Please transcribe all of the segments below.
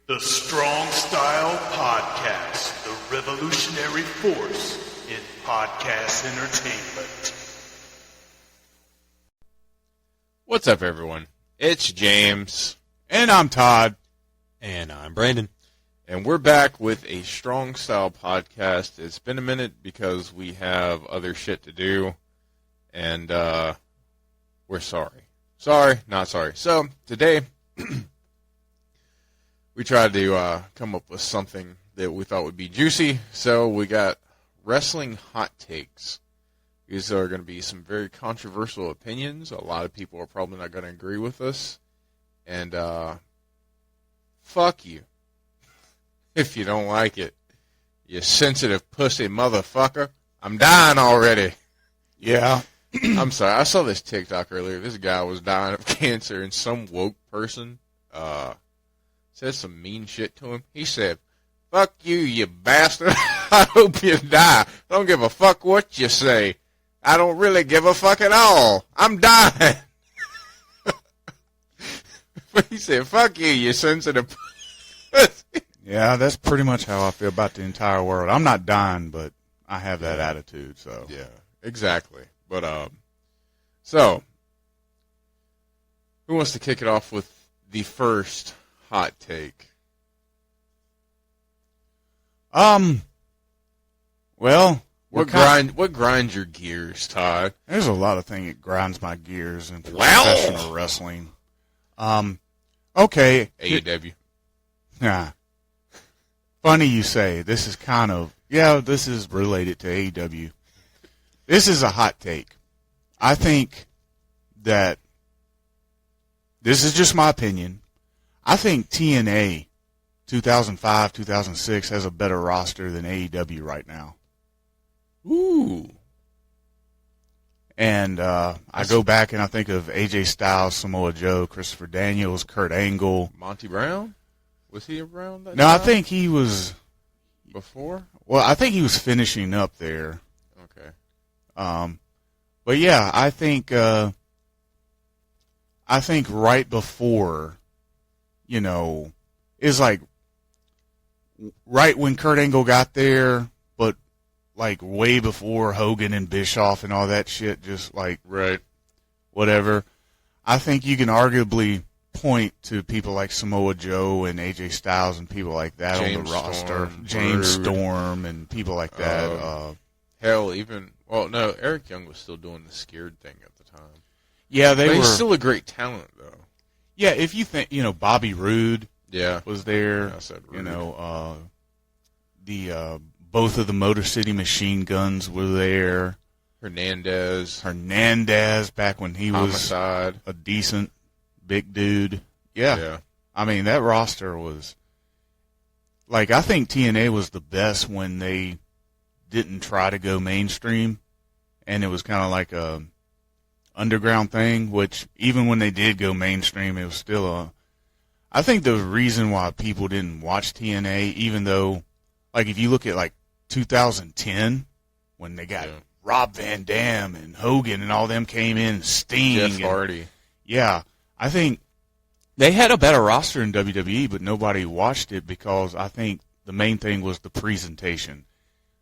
The Strong Style Podcast, the revolutionary force in podcast entertainment. What's up, everyone? It's James. And I'm Todd. And I'm Brandon. And we're back with a Strong Style Podcast. It's been a minute because we have other shit to do. And we're sorry. Sorry, not sorry. So, today, we tried to come up with something that we thought would be juicy. So, we got wrestling hot takes. These are going to be some very controversial opinions. A lot of people are probably not going to agree with us. And, fuck you. If you don't like it. You sensitive pussy motherfucker. I'm dying already. Yeah. I'm sorry. I saw this TikTok earlier. This guy was dying of cancer, and some woke person said some mean shit to him. He said, "Fuck you, you bastard. I hope you die. I don't give a fuck what you say. I don't really give a fuck at all. I'm dying." He said, "Fuck you, you sensitive." Yeah, that's pretty much how I feel about the entire world. I'm not dying, but I have that attitude. So yeah, exactly. But so who wants to kick it off with the first hot take? Well, What grinds your gears, Todd? There's a lot of things that grinds my gears in professional wrestling. Okay. AEW. Yeah. Funny you say. This is kind of, this is related to AEW. This is a hot take. I think that, this is just my opinion, I think TNA 2005, 2006 has a better roster than AEW right now. Ooh. And I go back and I think of AJ Styles, Samoa Joe, Christopher Daniels, Kurt Angle. Monty Brown? Was he around that No, time? I think he was Before? Well, I think he was finishing up there. Okay. But yeah, I think right before, is like right when Kurt Angle got there, but like way before Hogan and Bischoff and all that shit, just like Right. whatever. I think you can arguably point to people like Samoa Joe and AJ Styles and people like that on the roster. Storm, James Rude. Storm and people like that. Hell, even, well, no, Eric Young was still doing the scared thing at the time. Yeah, they But were. he's still a great talent, though. Yeah, if you think, Bobby Roode Yeah. was there. I said Rude. Both of the Motor City Machine Guns were there. Hernandez. Back when he was Homicide. a decent big dude. Yeah. I mean, that roster was, like, I think TNA was the best when they didn't try to go mainstream, and it was kind of like a underground thing, which even when they did go mainstream, it was still I think the reason why people didn't watch TNA, even though, like, if you look at, like, 2010, when they got Rob Van Dam and Hogan and all them came in, Sting. Jeff Hardy. Yeah, I think they had a better roster in WWE, but nobody watched it because I think the main thing was the presentation.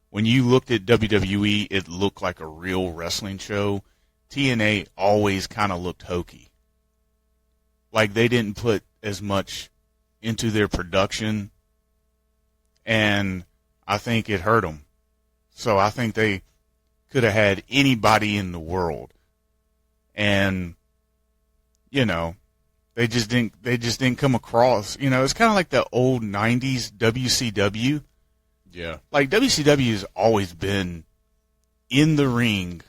When you looked at WWE, it looked like a real wrestling show. TNA always kind of looked hokey. Like they didn't put as much into their production, and I think it hurt them. So I think they could have had anybody in the world, and they just didn't come across. It's kind of like the old '90s WCW. Yeah. Like WCW has always been in the ring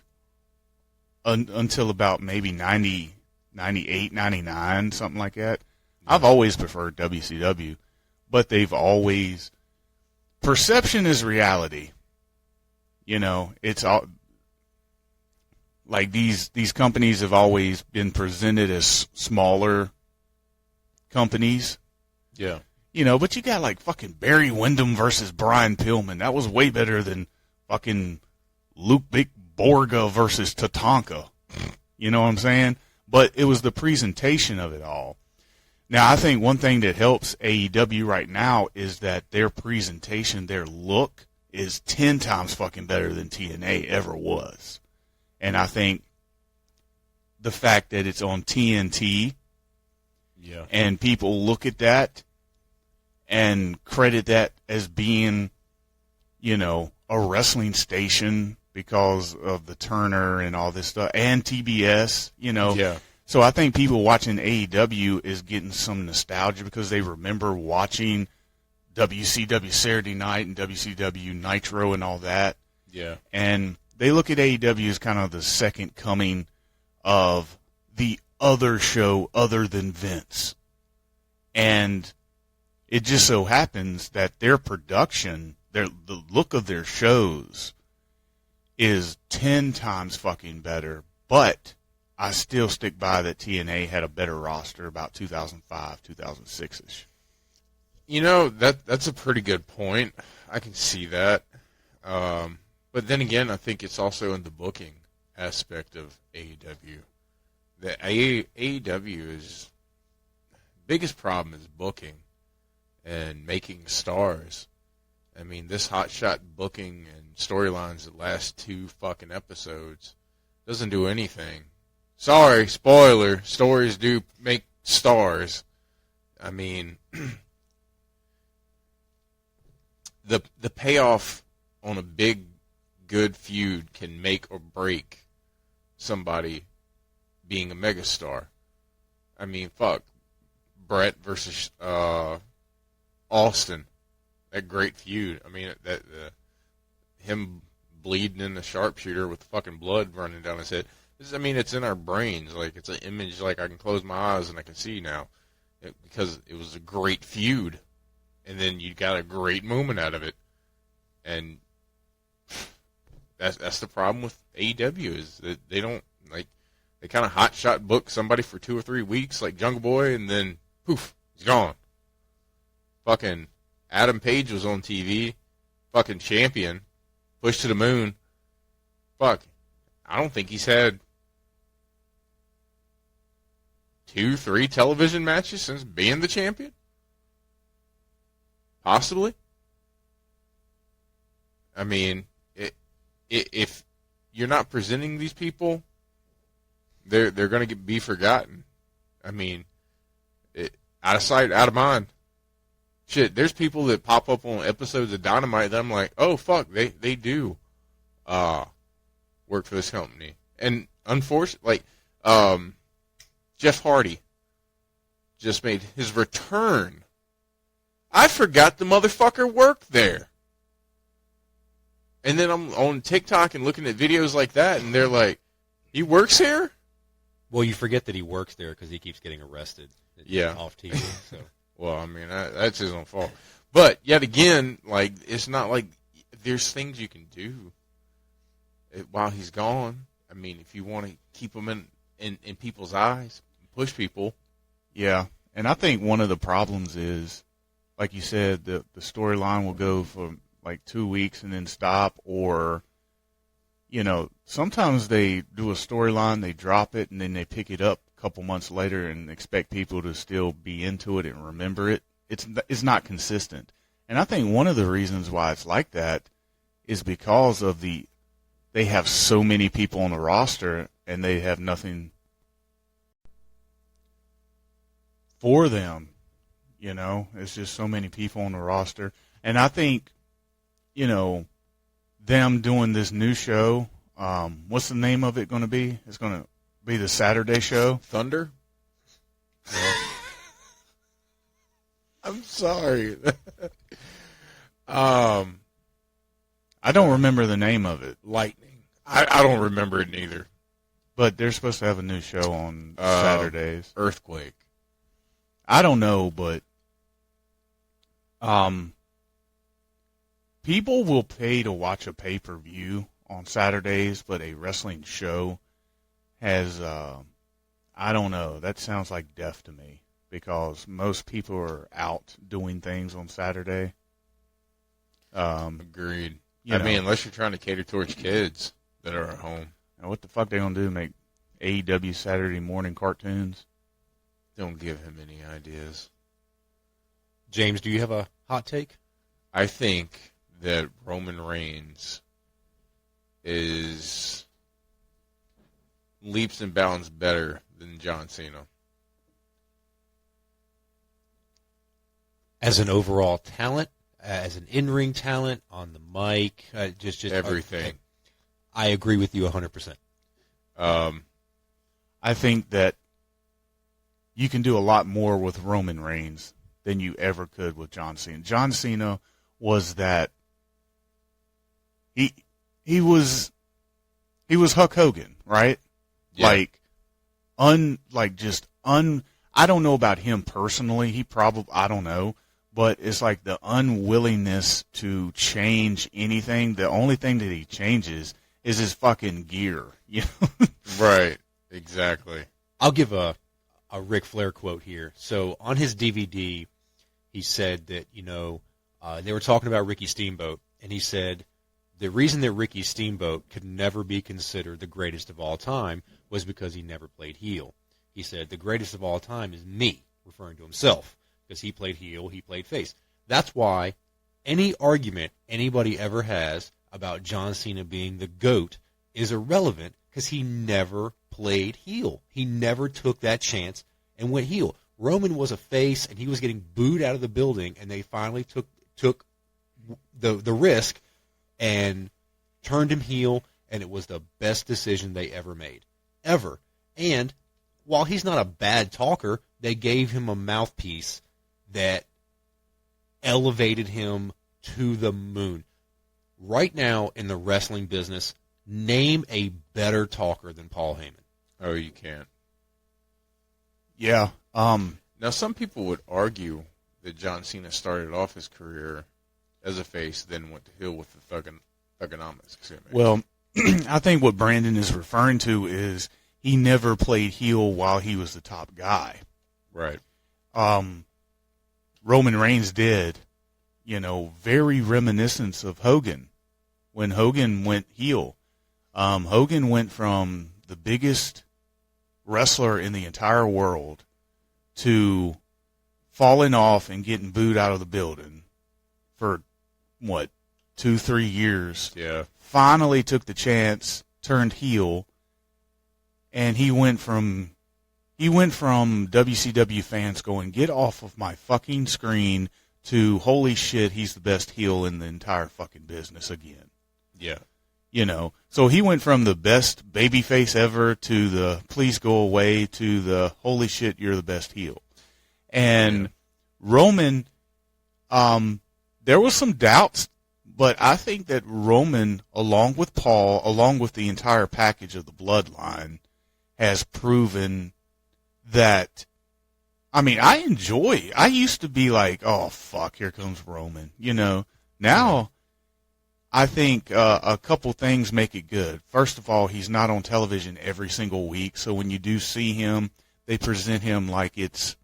until about maybe 90, 98, 99, something like that. Yeah. I've always preferred WCW, but they've always, perception is reality. It's all like these companies have always been presented as smaller companies. Yeah. But you got like fucking Barry Windham versus Brian Pillman. That was way better than fucking Ludwig Borga versus Tatanka. You know what I'm saying? But it was the presentation of it all. Now, I think one thing that helps AEW right now is that their presentation, their look, is 10 times fucking better than TNA ever was. And I think the fact that it's on TNT, Yeah. and people look at that and credit that as being, you know, a wrestling station because of the Turner and all this stuff, and TBS, you know. Yeah. So I think people watching AEW is getting some nostalgia because they remember watching WCW Saturday Night and WCW Nitro and all that. Yeah. And they look at AEW as kind of the second coming of the other show other than Vince. And it just so happens that their production, the look of their shows is 10 times fucking better. But I still stick by that TNA had a better roster about 2005, 2006-ish. You know, that's a pretty good point. I can see that. But then again, I think it's also in the booking aspect of AEW. The AEW is biggest problem is booking and making stars. I mean, this hotshot booking and storylines that last 2 fucking episodes doesn't do anything. Sorry, spoiler, stories do make stars. I mean, the payoff on a big, good feud can make or break somebody being a megastar. I mean, fuck. Brett versus Austin. That great feud. I mean, him bleeding in the sharpshooter with fucking blood running down his head. I mean, it's in our brains. Like, it's an image, like, I can close my eyes and I can see now. Because it was a great feud. And then you got a great moment out of it. And that's the problem with AEW, is that they don't, like, they kind of hotshot book somebody for 2 or 3 weeks, like Jungle Boy, and then, poof, he's gone. Fucking Adam Page was on TV, fucking champion, pushed to the moon. Fuck, I don't think he's had 2, 3 television matches since being the champion. Possibly. I mean, if you're not presenting these people, they're going to be forgotten. I mean, out of sight, out of mind. Shit, there's people that pop up on episodes of Dynamite that I'm like, oh, fuck, they do work for this company. And unfortunately, Jeff Hardy just made his return. I forgot the motherfucker worked there. And then I'm on TikTok and looking at videos like that, and they're like, he works here? Well, you forget that he works there because he keeps getting arrested. Yeah. Off TV. So. Well, I mean, that's his own fault. But, yet again, like, it's not like there's things you can do while he's gone. I mean, if you want to keep him in people's eyes, push people. Yeah, and I think one of the problems is, like you said, the storyline will go for like 2 weeks and then stop, or, you know, sometimes they do a storyline, they drop it, and then they pick it up a couple months later and expect people to still be into it and remember it. It's not consistent. And I think one of the reasons why it's like that is because of they have so many people on the roster and they have nothing for them. You know, it's just so many people on the roster. And I think, you know, them doing this new show, what's the name of it going to be? It's going to be the Saturday show. Thunder? I'm sorry. I don't remember the name of it. Lightning. I don't remember it neither. But they're supposed to have a new show on Saturdays. Earthquake. I don't know, but people will pay to watch a pay-per-view on Saturdays, but a wrestling show has, I don't know, that sounds like death to me, because most people are out doing things on Saturday. Agreed. You I know. mean, unless you're trying to cater towards kids that are at home. Now, what the fuck they gonna do, make AEW Saturday morning cartoons? Don't give him any ideas. James, do you have a hot take? I think that Roman Reigns is leaps and bounds better than John Cena. As an overall talent, as an in-ring talent, on the mic, just Everything. I agree with you 100%. I think that you can do a lot more with Roman Reigns than you ever could with John Cena. John Cena was that he was Hulk Hogan, right? Yeah. I don't know about him personally. I don't know, but it's like the unwillingness to change anything. The only thing that he changes is his fucking gear, you know? Right. Exactly. I'll give a Ric Flair quote here. So on his DVD, he said that, they were talking about Ricky Steamboat, and he said the reason that Ricky Steamboat could never be considered the greatest of all time was because he never played heel. He said the greatest of all time is me, referring to himself, because he played heel, he played face. That's why any argument anybody ever has about John Cena being the GOAT is irrelevant, because he never played heel. He never took that chance and went heel. Roman was a face, and he was getting booed out of the building, and they finally took the risk and turned him heel, and it was the best decision they ever made. Ever. And while he's not a bad talker, they gave him a mouthpiece that elevated him to the moon. Right now in the wrestling business, name a better talker than Paul Heyman. Oh, you can't. Yeah. Now, some people would argue that John Cena started off his career as a face, then went to heel with the Thuganomics. Well, I think what Brandon is referring to is he never played heel while he was the top guy. Right. Roman Reigns did, very reminiscent of Hogan. When Hogan went heel, Hogan went from the biggest wrestler in the entire world to falling off and getting booed out of the building for, 2-3 years. Yeah. Finally took the chance, turned heel, and he went from WCW fans going, get off of my fucking screen, to holy shit, he's the best heel in the entire fucking business again. Yeah. So he went from the best babyface ever to the please go away to the holy shit, you're the best heel. And Roman, there was some doubts, but I think that Roman, along with Paul, along with the entire package of the bloodline, has proven that, I used to be like, oh, fuck, here comes Roman. Now I think a couple things make it good. First of all, he's not on television every single week, so when you do see him, they present him like it's,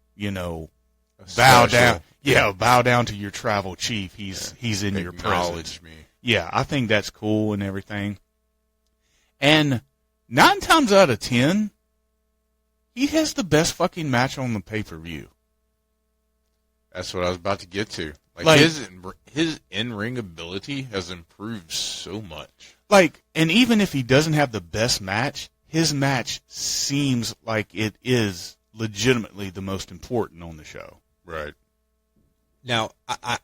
bow down. Yeah, bow down to your travel chief. He's in your presence. Acknowledge me. Yeah, I think that's cool and everything. And 9 times out of 10, he has the best fucking match on the pay-per-view. That's what I was about to get to. His in-ring ability has improved so much. And even if he doesn't have the best match, his match seems like it is legitimately the most important on the show. Right. Now,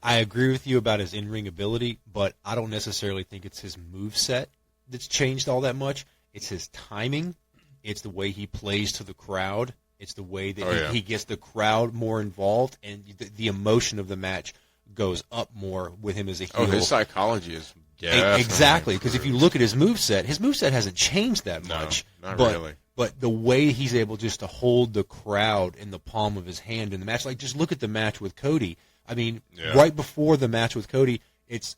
I agree with you about his in-ring ability, but I don't necessarily think it's his moveset that's changed all that much. It's his timing. It's the way he plays to the crowd. It's the way that he gets the crowd more involved, and the emotion of the match goes up more with him as a heel. Oh, his psychology is definitely exactly, because if you look at his moveset hasn't changed that much. Not really. But the way he's able just to hold the crowd in the palm of his hand in the match, like just look at the match with Cody. Right before the match with Cody, it's,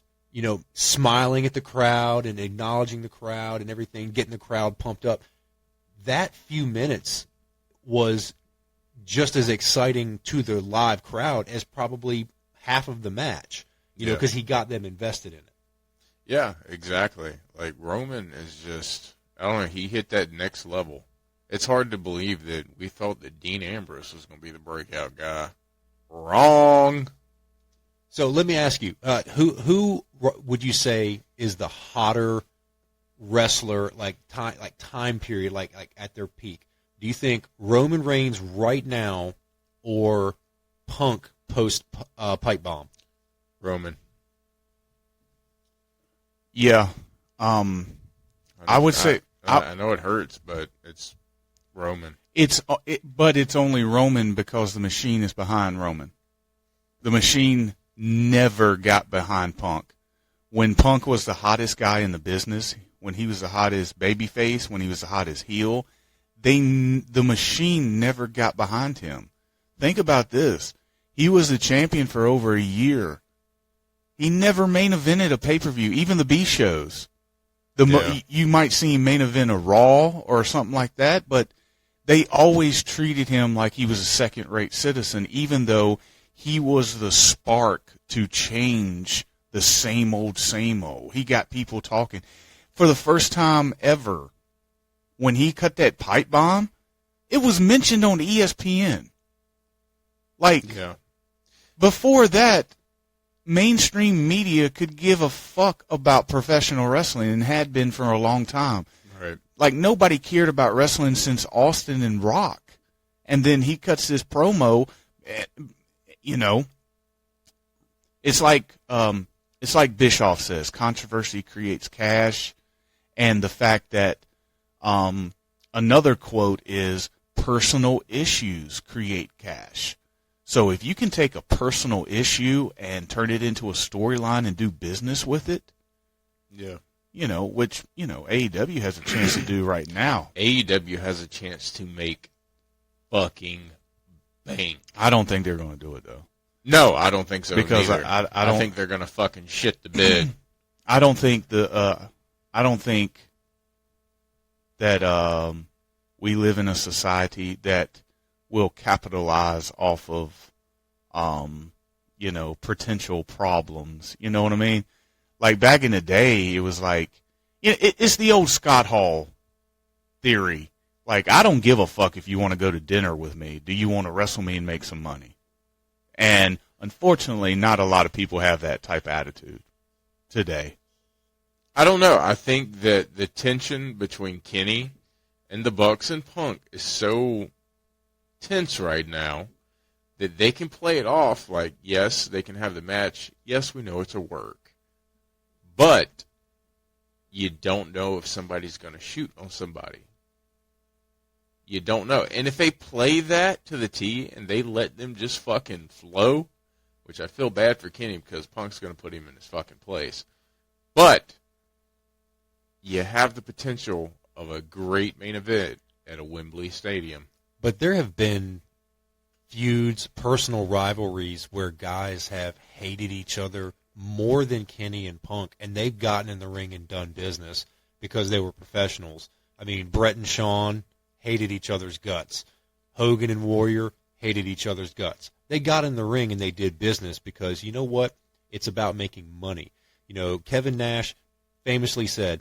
smiling at the crowd and acknowledging the crowd and everything, getting the crowd pumped up. That few minutes was just as exciting to the live crowd as probably half of the match, because he got them invested in it. Yeah, exactly. Like, Roman is just, I don't know, he hit that next level. It's hard to believe that we thought that Dean Ambrose was going to be the breakout guy. Wrong. So let me ask you, who would you say is the hotter wrestler, like time period, like at their peak? Do you think Roman Reigns right now or Punk post pipe bomb? Roman. Yeah. I would say I know it hurts, but it's Roman. But it's only Roman because the Machine is behind Roman. The Machine never got behind Punk. When Punk was the hottest guy in the business, when he was the hottest babyface, when he was the hottest heel, the Machine never got behind him. Think about this. He was the champion for over a year. He never main evented a pay-per-view, even the B shows. You might see him main event a Raw or something like that, but they always treated him like he was a second-rate citizen, even though he was the spark to change the same old, same old. He got people talking. For the first time ever, when he cut that pipe bomb, it was mentioned on ESPN. Before that, mainstream media could give a fuck about professional wrestling and had been for a long time. Right. Like, nobody cared about wrestling since Austin and Rock. And then he cuts this promo, it's like Bischoff says, controversy creates cash. And the fact that another quote is, personal issues create cash. So if you can take a personal issue and turn it into a storyline and do business with it, which AEW has a chance to do right now. AEW has a chance to make fucking bank. I don't think they're going to do it, though. No, I don't think so. Because neither. I don't think they're going to fucking shit the bed. I don't think that we live in a society that will capitalize off of, potential problems. You know what I mean? Like, back in the day, it was like, it's the old Scott Hall theory. Like, I don't give a fuck if you want to go to dinner with me. Do you want to wrestle me and make some money? And unfortunately, not a lot of people have that type of attitude today. I don't know. I think that the tension between Kenny and the Bucks and Punk is so tense right now that they can play it off like, yes, they can have the match. Yes, we know it's a work. But you don't know if somebody's going to shoot on somebody. You don't know. And if they play that to the T and they let them just fucking flow, which I feel bad for Kenny because Punk's going to put him in his fucking place. But you have the potential of a great main event at a Wembley Stadium. But there have been feuds, personal rivalries where guys have hated each other more than Kenny and Punk, and they've gotten in the ring and done business because they were professionals. I mean, Brett and Shawn hated each other's guts. Hogan and Warrior hated each other's guts. They got in the ring and they did business because, you know what? It's about making money. Kevin Nash famously said,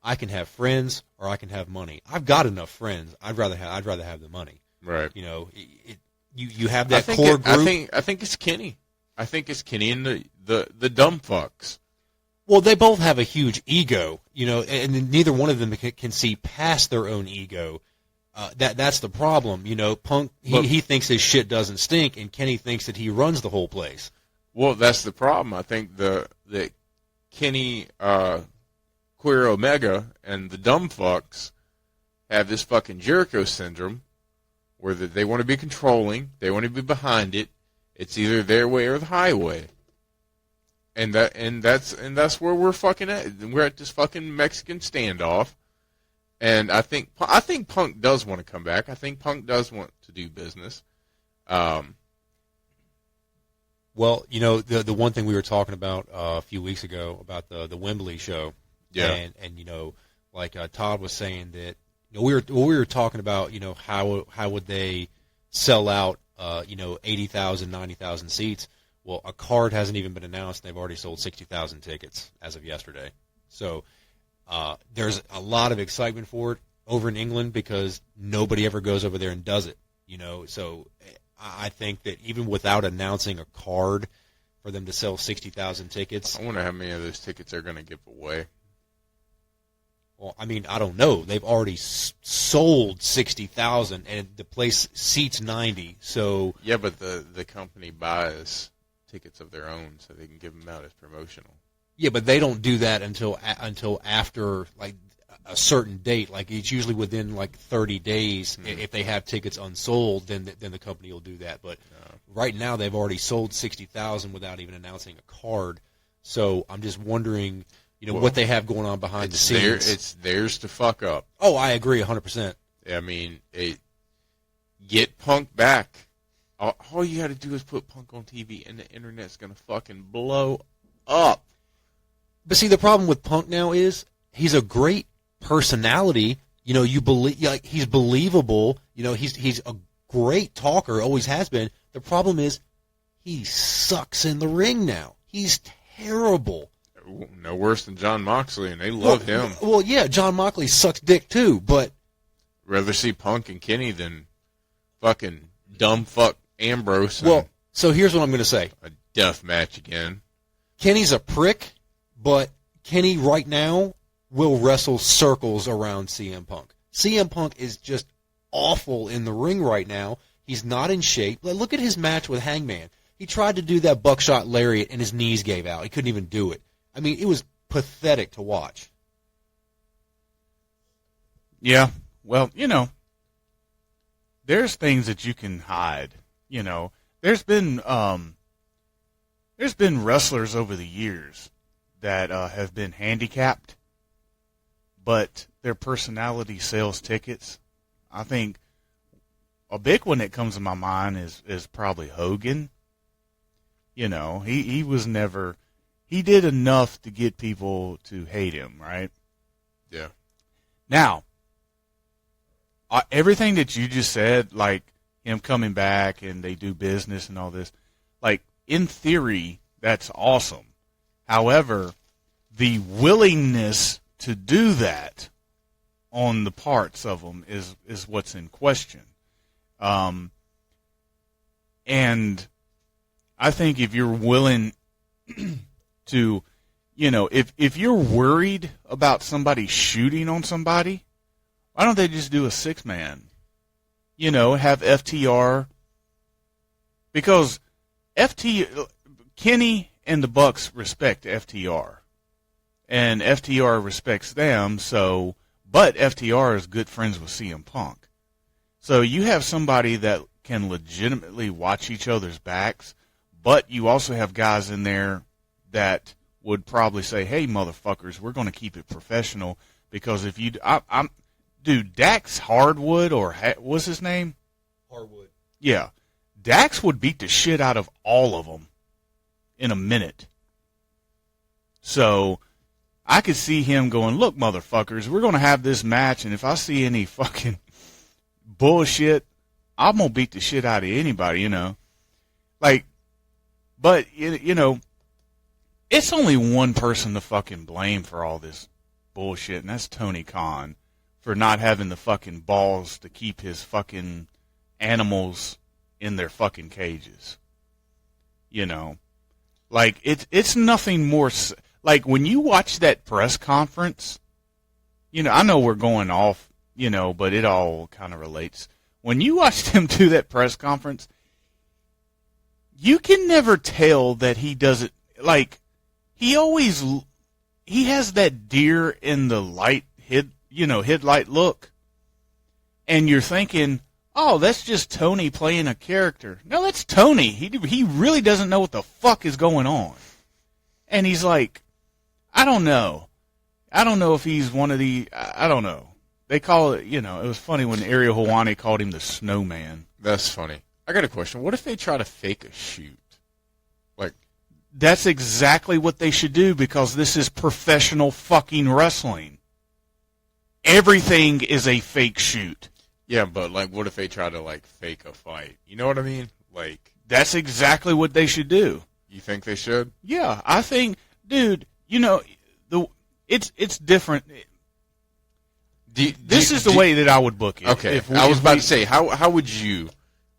I can have friends or I can have money. I've got enough friends. I'd rather have the money. Right. You have that core group. I think it's Kenny. I think it's Kenny and the dumb fucks. Well, they both have a huge ego, and neither one of them can see past their own ego. That's the problem. Punk, he thinks his shit doesn't stink, and Kenny thinks that he runs the whole place. Well, that's the problem. I think that Kenny, Queer Omega, and the dumb fucks have this fucking Jericho syndrome where they want to be controlling, they want to be behind it. It's either their way or the highway. And that's where we're fucking at. We're at this fucking Mexican standoff. And I think Punk does want to come back. I think Punk does want to do business. Well, the one thing we were talking about a few weeks ago about the Wembley show. Yeah. And like Todd was saying that we were talking about how would they sell out 80,000, 90,000 seats. Well, a card hasn't even been announced. They've already sold 60,000 tickets as of yesterday. So there's a lot of excitement for it. over in England because nobody ever goes over there and does it. So I think that even without announcing a card for them to sell 60,000 tickets. I wonder how many of those tickets they're going to give away. Well, I mean, I don't know. They've already sold 60,000, and the place seats 90. So yeah, but the company buys tickets of their own, so they can give them out as promotional. Yeah, but they don't do that until after like a certain date. Like it's usually within like 30 days. If they have tickets unsold, then the company will do that. But right now, they've already sold 60,000 without even announcing a card. So I'm just wondering. What they have going on behind the scenes. It's theirs to fuck up. Oh, I agree 100%. I mean, get Punk back. All you got to do is put Punk on TV, and the internet's going to fucking blow up. But see, the problem with Punk now is he's a great personality. You believe he's believable. He's a great talker, always has been. The problem is he sucks in the ring now. He's terrible. No worse than John Moxley, and they love him. Well, yeah, John Moxley sucks dick too, but rather see Punk and Kenny than fucking dumb fuck Ambrose. Well, so here's what I'm going to say: a death match again. Kenny's a prick, but Kenny right now will wrestle circles around CM Punk. CM Punk is just awful in the ring right now. He's not in shape. Look at his match with Hangman. He tried to do that buckshot lariat, and his knees gave out. He couldn't even do it. I mean, it was pathetic to watch. Yeah, well, there's things that you can hide. There's been wrestlers over the years that have been handicapped, but their personality sells tickets. I think a big one that comes to my mind is probably Hogan. He was never. He did enough to get people to hate him, right? Yeah. Now, everything that you just said, like him coming back and they do business and all this, like in theory, that's awesome. However, the willingness to do that on the parts of them is what's in question. And I think if you're willing to, if you're worried about somebody shooting on somebody, why don't they just do a 6-man? Have FTR, because Kenny and the Bucks respect FTR, and FTR respects them. But FTR is good friends with CM Punk, so you have somebody that can legitimately watch each other's backs, but you also have guys in there that would probably say, "Hey, motherfuckers, we're going to keep it professional." Because if you, dude, Dax Hardwood, or what's his name? Hardwood. Yeah, Dax would beat the shit out of all of them in a minute. So I could see him going, "Look, motherfuckers, we're going to have this match, and if I see any fucking bullshit, I'm going to beat the shit out of anybody." But it's only one person to fucking blame for all this bullshit, and that's Tony Khan for not having the fucking balls to keep his fucking animals in their fucking cages. Like it's nothing more. Like when you watch that press conference, I know we're going off, but it all kind of relates. When you watched him do that press conference, you can never tell that he doesn't, like, he has that deer in the headlight look. And you're thinking, oh, that's just Tony playing a character. No, that's Tony. He really doesn't know what the fuck is going on. And he's like, I don't know. I don't know if he's one of the, I don't know. They call it, it was funny when Ariel Helwani called him the snowman. That's funny. I got a question. What if they try to fake a shoot? That's exactly what they should do, because this is professional fucking wrestling. Everything is a fake shoot. Yeah, but what if they try to fake a fight? You know what I mean? That's exactly what they should do. You think they should? Yeah, I think, dude. It's different. This is the way that I would book it. Okay, I was about to say, how would you,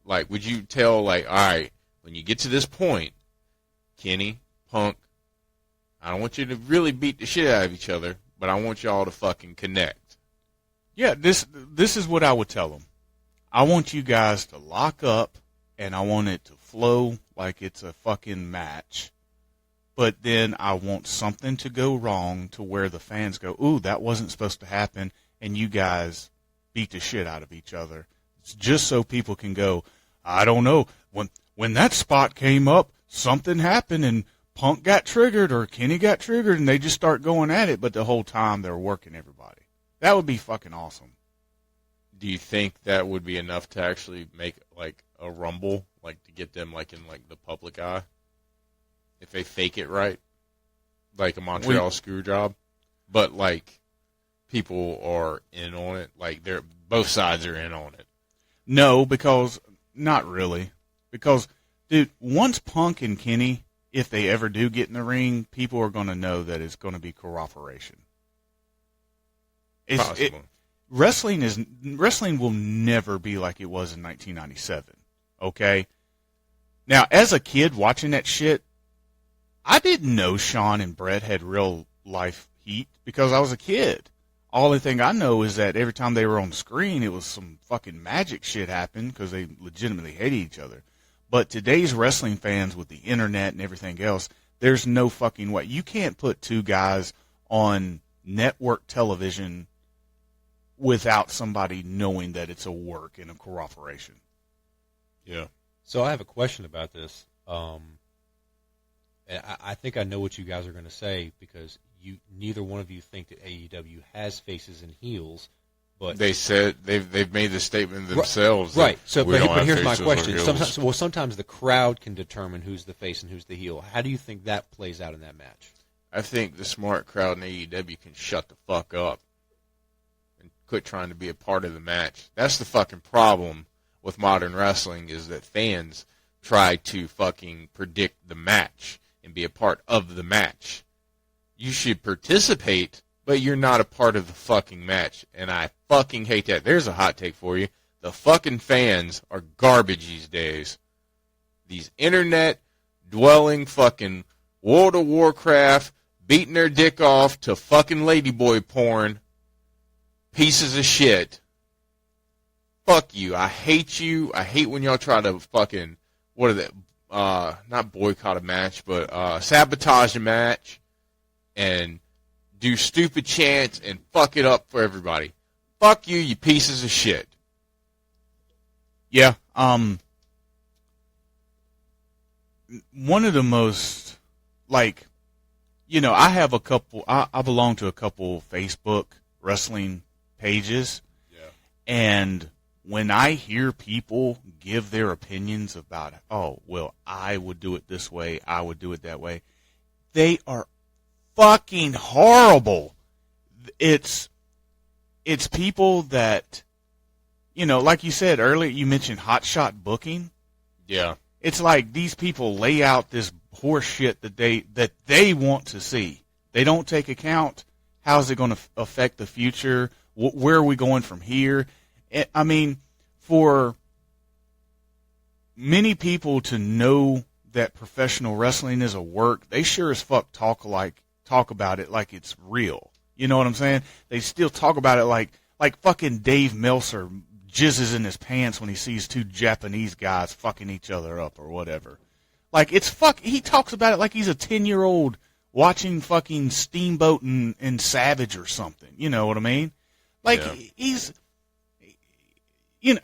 like, would you tell, like, all right, when you get to this point, Kenny, Punk, I don't want you to really beat the shit out of each other, but I want y'all to fucking connect. Yeah, this is what I would tell them. I want you guys to lock up, and I want it to flow like it's a fucking match. But then I want something to go wrong to where the fans go, ooh, that wasn't supposed to happen, and you guys beat the shit out of each other. It's just so people can go, I don't know, when that spot came up, something happened, and Punk got triggered or Kenny got triggered, and they just start going at it, but the whole time they're working everybody. That would be fucking awesome. Do you think that would be enough to actually make, like, a Rumble, like, to get them, like, in, like, the public eye? If they fake it right? Like a Montreal screw job? But, like, people are in on it. Like, both sides are in on it. No, because, not really. Because, dude, once Punk and Kenny, if they ever do get in the ring, people are going to know that it's going to be cooperation. Possible. Wrestling will never be like it was in 1997. Okay? Now, as a kid watching that shit, I didn't know Shawn and Bret had real life heat because I was a kid. All the thing I know is that every time they were on screen, it was some fucking magic shit happened because they legitimately hated each other. But today's wrestling fans with the internet and everything else, there's no fucking way. You can't put two guys on network television without somebody knowing that it's a work and a cooperation. Yeah. So I have a question about this. And I think I know what you guys are going to say because neither one of you think that AEW has faces and heels, but They said they've made the statement themselves. right. So, we don't but have here's my faces or question: heels. sometimes the crowd can determine who's the face and who's the heel. How do you think that plays out in that match? I think the smart crowd in AEW can shut the fuck up and quit trying to be a part of the match. That's the fucking problem with modern wrestling is that fans try to fucking predict the match and be a part of the match. You should participate, but you're not a part of the fucking match. And I fucking hate that. There's a hot take for you. The fucking fans are garbage these days. These internet-dwelling fucking World of Warcraft, beating their dick off to fucking ladyboy porn, pieces of shit. Fuck you. I hate you. I hate when y'all try to fucking, what are they, not boycott a match, but sabotage a match and do stupid chants and fuck it up for everybody. Fuck you, you pieces of shit. Yeah. One of the most, like, you know, I have a couple, I belong to a couple Facebook wrestling pages. Yeah. And when I hear people give their opinions about, oh, well, I would do it this way, I would do it that way, they are fucking horrible. It's people that, you know, like you said earlier, you mentioned hotshot booking. Yeah. It's like these people lay out this horse shit that they want to see. They don't take account how's it going to affect the future, where are we going from here. I mean, for many people to know that professional wrestling is a work, they sure as fuck talk about it like it's real. You know what I'm saying? They still talk about it like fucking Dave Meltzer jizzes in his pants when he sees two Japanese guys fucking each other up or whatever. Like, he talks about it like he's a 10-year-old watching fucking Steamboat and Savage or something. You know what I mean? Like, Yeah. he's, you know,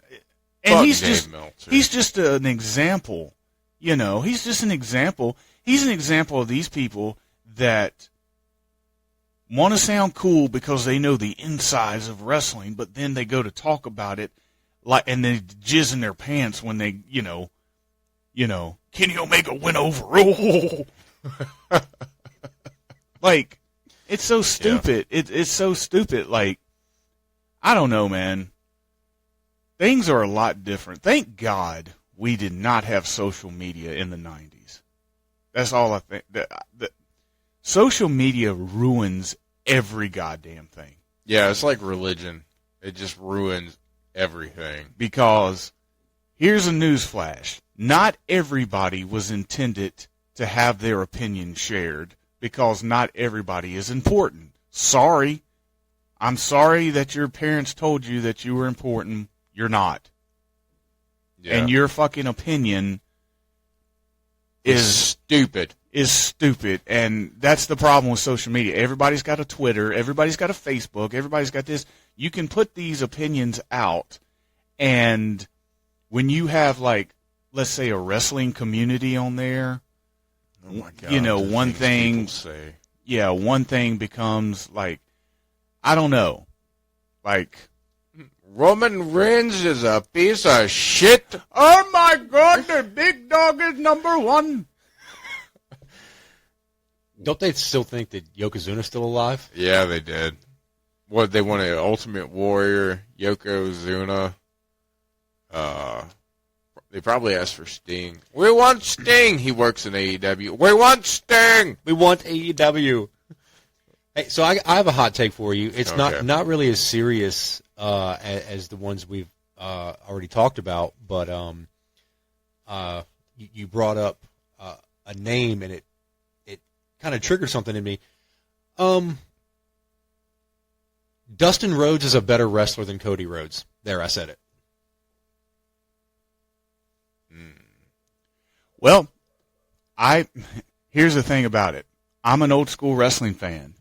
and Fuck he's Dave just an example. You know, he's just an example. He's an example of these people that want to sound cool because they know the insides of wrestling, but then they go to talk about it and they jizz in their pants when they, you know, Kenny Omega went over. Oh. Like, it's so stupid. Yeah. It's so stupid. Like, I don't know, man. Things are a lot different. Thank God we did not have social media in the 90s. That's all I think. Social media ruins every goddamn thing. Yeah, it's like religion. It just ruins everything. Because here's a news flash. Not everybody was intended to have their opinion shared because not everybody is important. Sorry. I'm sorry that your parents told you that you were important. You're not. Yeah. And your fucking opinion is stupid. Is stupid. And that's the problem with social media. Everybody's got a Twitter. Everybody's got a Facebook. Everybody's got this. You can put these opinions out. And when you have, like, let's say a wrestling community on there, Oh my God, you know, the one things thing, people say. yeah, one thing becomes like, I don't know, like, Roman Reigns is a piece of shit. oh my God, the big dog is number one. Don't they still think that Yokozuna's still alive? Yeah, they did. What, they wanted Ultimate Warrior, Yokozuna. They probably asked for Sting. We want Sting. He works in AEW. We want Sting. We want AEW. Hey, so I have a hot take for you. It's Okay. not really as serious as the ones we've already talked about, but you brought up a name, and it kind of triggered something in me. Dustin Rhodes is a better wrestler than Cody Rhodes. There, I said it. Well, here's the thing about it. I'm an old school wrestling fan.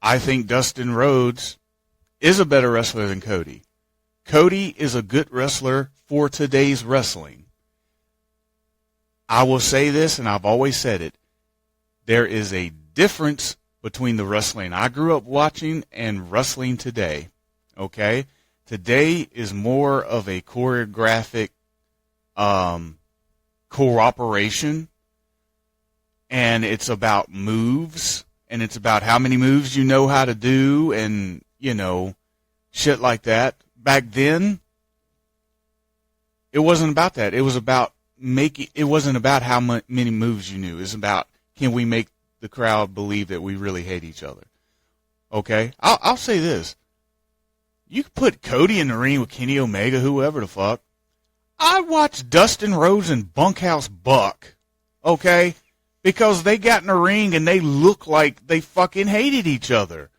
I think Dustin Rhodes is a better wrestler than Cody. Cody is a good wrestler for today's wrestling. I will say this, and I've always said it. There is a difference between the wrestling I grew up watching and wrestling today. Okay? Today is more of a choreographic cooperation, and it's about moves, and it's about how many moves you know how to do, and, you know, shit like that. Back then, it wasn't about that. It was about it wasn't about how many moves you knew. It's about, can we make the crowd believe that we really hate each other? Okay? I'll say this. You could put Cody in the ring with Kenny Omega, whoever the fuck. I watched Dustin Rhodes and Bunkhouse Buck, okay, because they got in the ring and they looked like they fucking hated each other.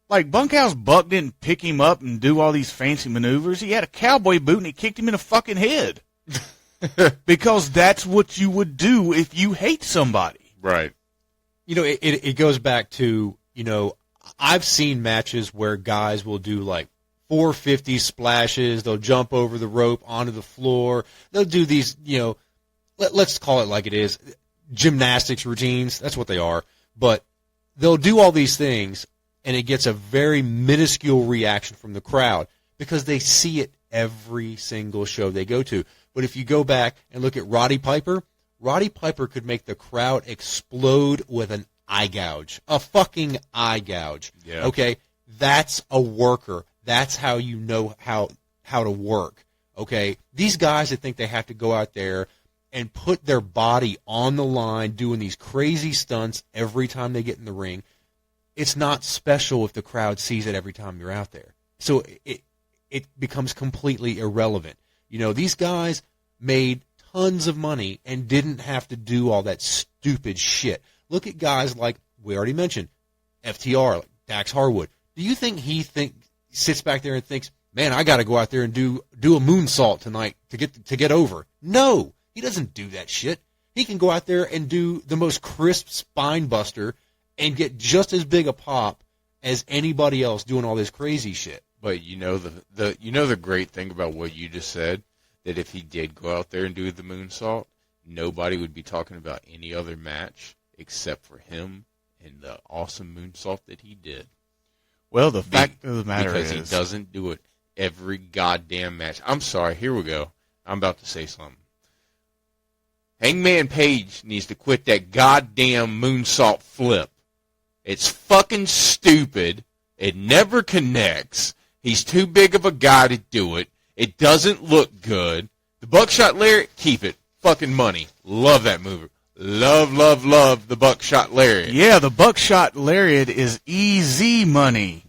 Like, Bunkhouse Buck didn't pick him up and do all these fancy maneuvers. He had a cowboy boot and he kicked him in the fucking head. Because that's what you would do if you hate somebody. Right. You know, it goes back to, you know, I've seen matches where guys will do like 450 splashes. They'll jump over the rope onto the floor. They'll do these, you know, let's call it like it is, gymnastics routines. That's what they are. But they'll do all these things, and it gets a very minuscule reaction from the crowd because they see it every single show they go to. But if you go back and look at Roddy Piper could make the crowd explode with an eye gouge, a fucking eye gouge. Yeah. Okay, that's a worker. That's how you know how to work. Okay, these guys that think they have to go out there and put their body on the line doing these crazy stunts every time they get in the ring, it's not special if the crowd sees it every time you're out there. So it becomes completely irrelevant. You know, these guys made tons of money and didn't have to do all that stupid shit. Look at guys like, we already mentioned, FTR, like Dax Harwood. Do you think he sits back there and thinks, man, I got to go out there and do a moonsault tonight to get over? No, he doesn't do that shit. He can go out there and do the most crisp spine buster and get just as big a pop as anybody else doing all this crazy shit. But you know the great thing about what you just said, that if he did go out there and do the moonsault, nobody would be talking about any other match except for him and the awesome moonsault that he did. Well, the fact of the matter because is, he doesn't do it every goddamn match. I'm sorry, here we go. I'm about to say something. Hangman Page needs to quit that goddamn moonsault flip. It's fucking stupid. It never connects. He's too big of a guy to do it. It doesn't look good. The Buckshot Lariat, keep it. Fucking money. Love that mover. love the buckshot lariat. Yeah, the buckshot lariat is Easy Money,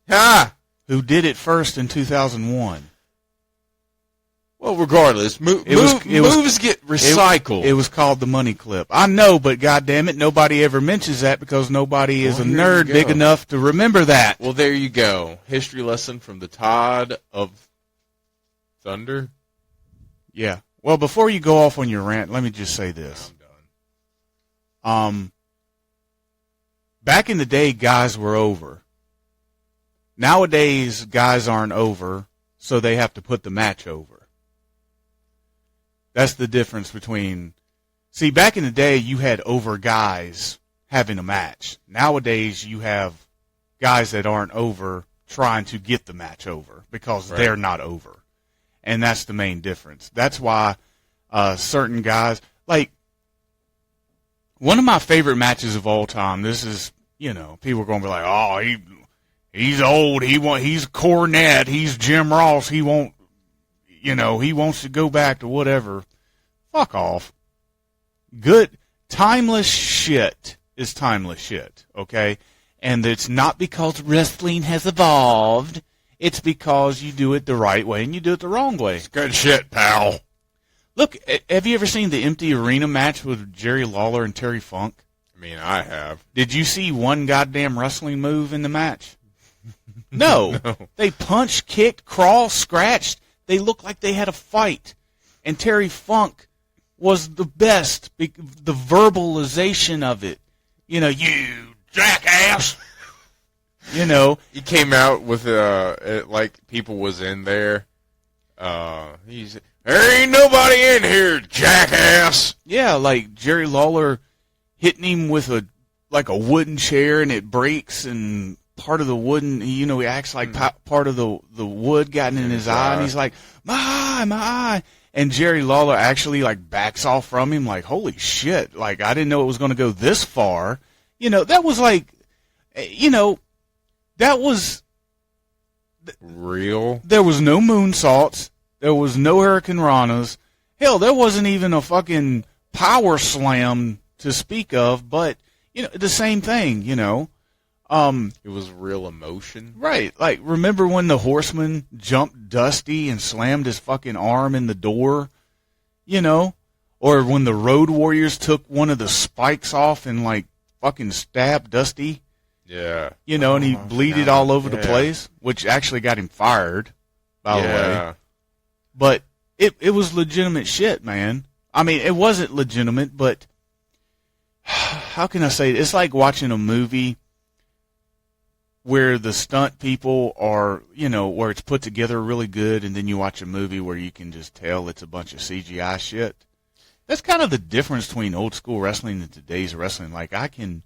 Ha! who did it first in 2001. Well, regardless, moves get recycled. It was called the money clip. I know, but goddamn it, nobody ever mentions that because nobody is a Well, here nerd you big go. enough to remember that. Well, there you go. History lesson from the Todd of Thunder. Yeah. Well, before you go off on your rant, let me just say this. I'm done. Back in the day, guys were over. Nowadays, guys aren't over, so they have to put the match over. That's the difference between... See, back in the day, you had over guys having a match. Nowadays, you have guys that aren't over trying to get the match over because Right. they're not over. And that's the main difference. That's why certain guys... Like, one of my favorite matches of all time, this is, people are going to be like, oh, he's old, he's Cornette, he's Jim Ross, he won't... he wants to go back to whatever. Fuck off. Good, timeless shit is timeless shit, okay? And it's not because wrestling has evolved. It's because you do it the right way and you do it the wrong way. Good shit, pal. Look, have you ever seen the empty arena match with Jerry Lawler and Terry Funk? I mean, I have. Did you see one goddamn wrestling move in the match? No. No. They punched, kicked, crawled, scratched. They looked like they had a fight. And Terry Funk was the best. The verbalization of it. You jackass. He came out with like people was in there. There ain't nobody in here, jackass. Yeah, like Jerry Lawler hitting him with a wooden chair and it breaks and part of the wooden, he acts like part of the wood got in his eye and he's like, my eye. And Jerry Lawler actually backs off from him like, holy shit, I didn't know it was going to go this far. That was that was Real. There was no moonsaults. There was no Hurricane Ranas. Hell, there wasn't even a fucking power slam to speak of, but, the same thing, It was real emotion. Right. Remember when the Horseman jumped Dusty and slammed his fucking arm in the door? Or when the Road Warriors took one of the spikes off and, fucking stabbed Dusty? Yeah. And he bleeded God, all over the yeah. place, which actually got him fired, by the way. Yeah. But it was legitimate shit, man. I mean, it wasn't legitimate, but how can I say it? It's like watching a movie where the stunt people are, where it's put together really good, and then you watch a movie where you can just tell it's a bunch of CGI shit. That's kind of the difference between old school wrestling and today's wrestling. I can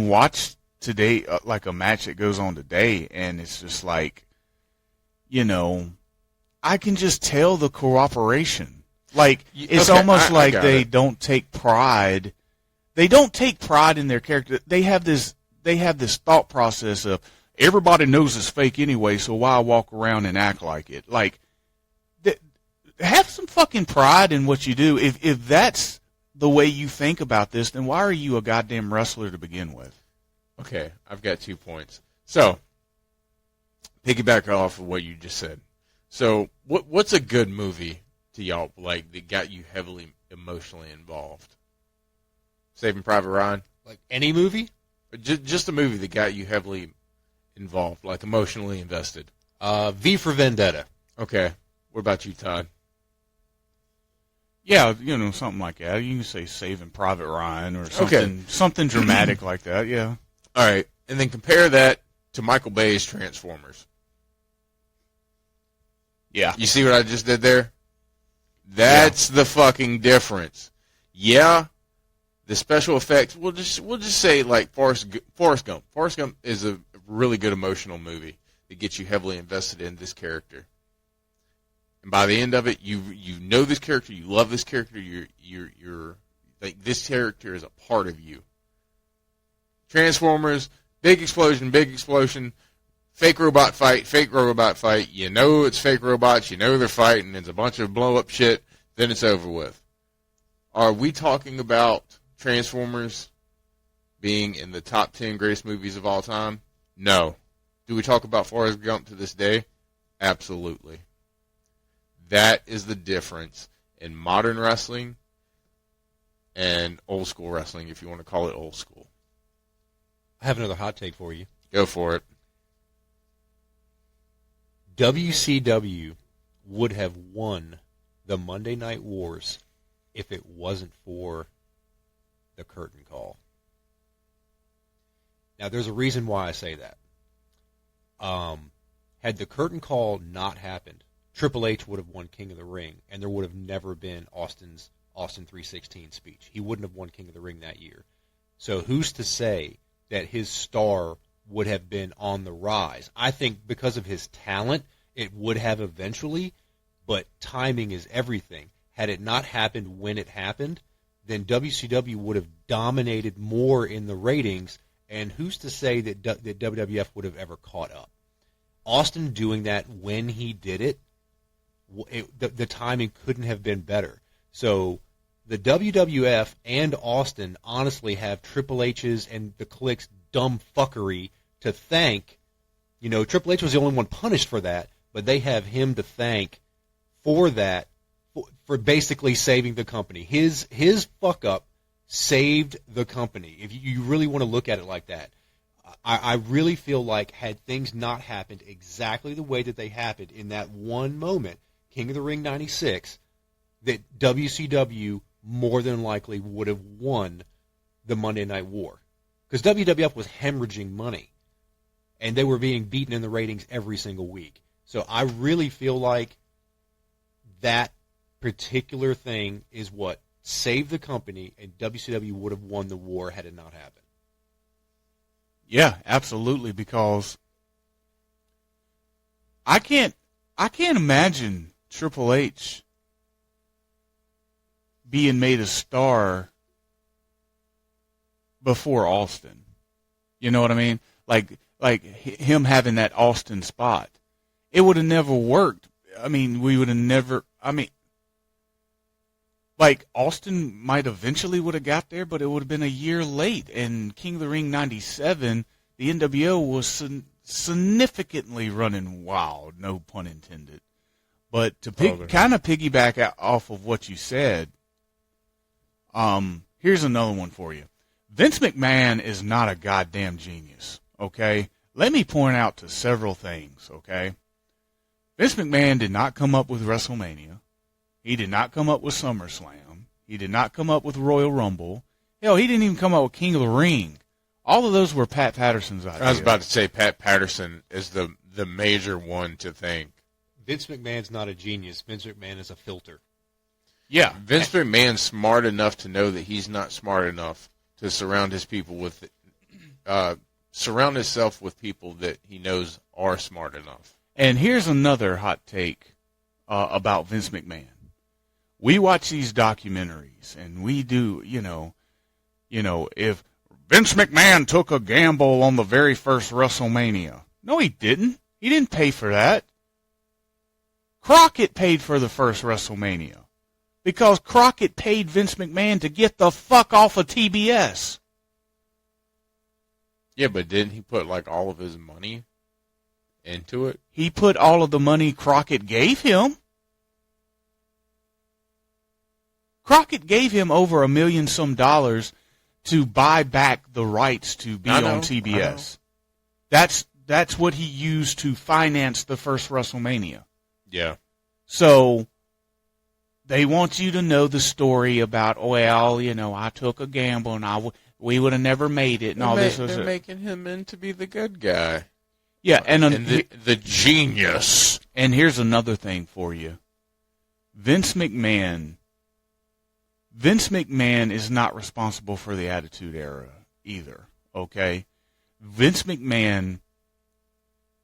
watch today, a match that goes on today, and it's just I can just tell the cooperation. It's Okay, almost I like got they it. don't take pride. They don't take pride in their character. They have this thought process of everybody knows it's fake anyway, so why walk around and act like it? Have some fucking pride in what you do. If that's the way you think about this, then why are you a goddamn wrestler to begin with? Okay, I've got 2 points. So, piggyback off of what you just said. So, what's a good movie to y'all, that got you heavily emotionally involved? Saving Private Ryan? Any movie? Just a movie that got you heavily involved, emotionally invested. V for Vendetta. Okay. What about you, Todd? Yeah, something like that. You can say Saving Private Ryan or something dramatic like that, yeah. All right. And then compare that to Michael Bay's Transformers. Yeah. You see what I just did there? That's the fucking difference. Yeah, the special effects. We'll just say Forrest Gump. Forrest Gump is a really good emotional movie that gets you heavily invested in this character. And by the end of it, you know this character, you love this character, you're this character is a part of you. Transformers, big explosion, fake robot fight. You know it's fake robots, you know they're fighting, it's a bunch of blow up shit, then it's over with. Are we talking about Transformers being in the top 10 greatest movies of all time? No. Do we talk about Forrest Gump to this day? Absolutely. That is the difference in modern wrestling and old school wrestling, if you want to call it old school. I have another hot take for you. Go for it. WCW would have won the Monday Night Wars if it wasn't for the curtain call. Now, there's a reason why I say that. Had the curtain call not happened, Triple H would have won King of the Ring, and there would have never been Austin 3:16 speech. He wouldn't have won King of the Ring that year. So who's to say that his star would have been on the rise? I think because of his talent, it would have eventually, but timing is everything. Had it not happened when it happened, then WCW would have dominated more in the ratings, and who's to say that WWF would have ever caught up? Austin doing that when he did it, the timing couldn't have been better. So the WWF and Austin honestly have Triple H's and the Clique's dumb fuckery to thank. You know, Triple H was the only one punished for that, but they have him to thank for that, for basically saving the company. His fuck up saved the company. If you really want to look at it like that, I really feel like had things not happened exactly the way that they happened in that one moment, King of the Ring 96, that WCW more than likely would have won the Monday Night War. Because WWF was hemorrhaging money, and they were being beaten in the ratings every single week. So I really feel like that particular thing is what saved the company, and WCW would have won the war had it not happened. Yeah, absolutely, because I can't imagine Triple H being made a star before Austin. You know what I mean? Like him having that Austin spot. It would have never worked. I mean, we would have never, like Austin might eventually would have got there, but it would have been a year late. And King of the Ring 97, the NWO was significantly running wild, no pun intended. But to kind of piggyback off of what you said, here's another one for you. Vince McMahon is not a goddamn genius, okay? Let me point out to several things, okay? Vince McMahon did not come up with WrestleMania. He did not come up with SummerSlam. He did not come up with Royal Rumble. Hell, he didn't even come up with King of the Ring. All of those were Pat Patterson's ideas. I was about to say Pat Patterson is the major one to thank. Vince McMahon's not a genius. Vince McMahon is a filter. Yeah. Vince McMahon's smart enough to know that he's not smart enough to surround his people with, surround himself with people that he knows are smart enough. And here's another hot take about Vince McMahon. We watch these documentaries, and we do, you know, if Vince McMahon took a gamble on the very first WrestleMania. No, he didn't. He didn't pay for that. Crockett paid for the first WrestleMania because Crockett paid Vince McMahon to get the fuck off of TBS. Yeah, but didn't he put like all of his money into it? He put all of the money Crockett gave him. Crockett gave him over $1 million some to buy back the rights to be on TBS. That's what he used to finance the first WrestleMania. Yeah. So they want you to know the story about, well, you know, I took a gamble and we would have never made it and all this. They're making him in to be the good guy. Yeah, and the genius. And here's another thing for you. Vince McMahon is not responsible for the Attitude Era either, okay? Vince McMahon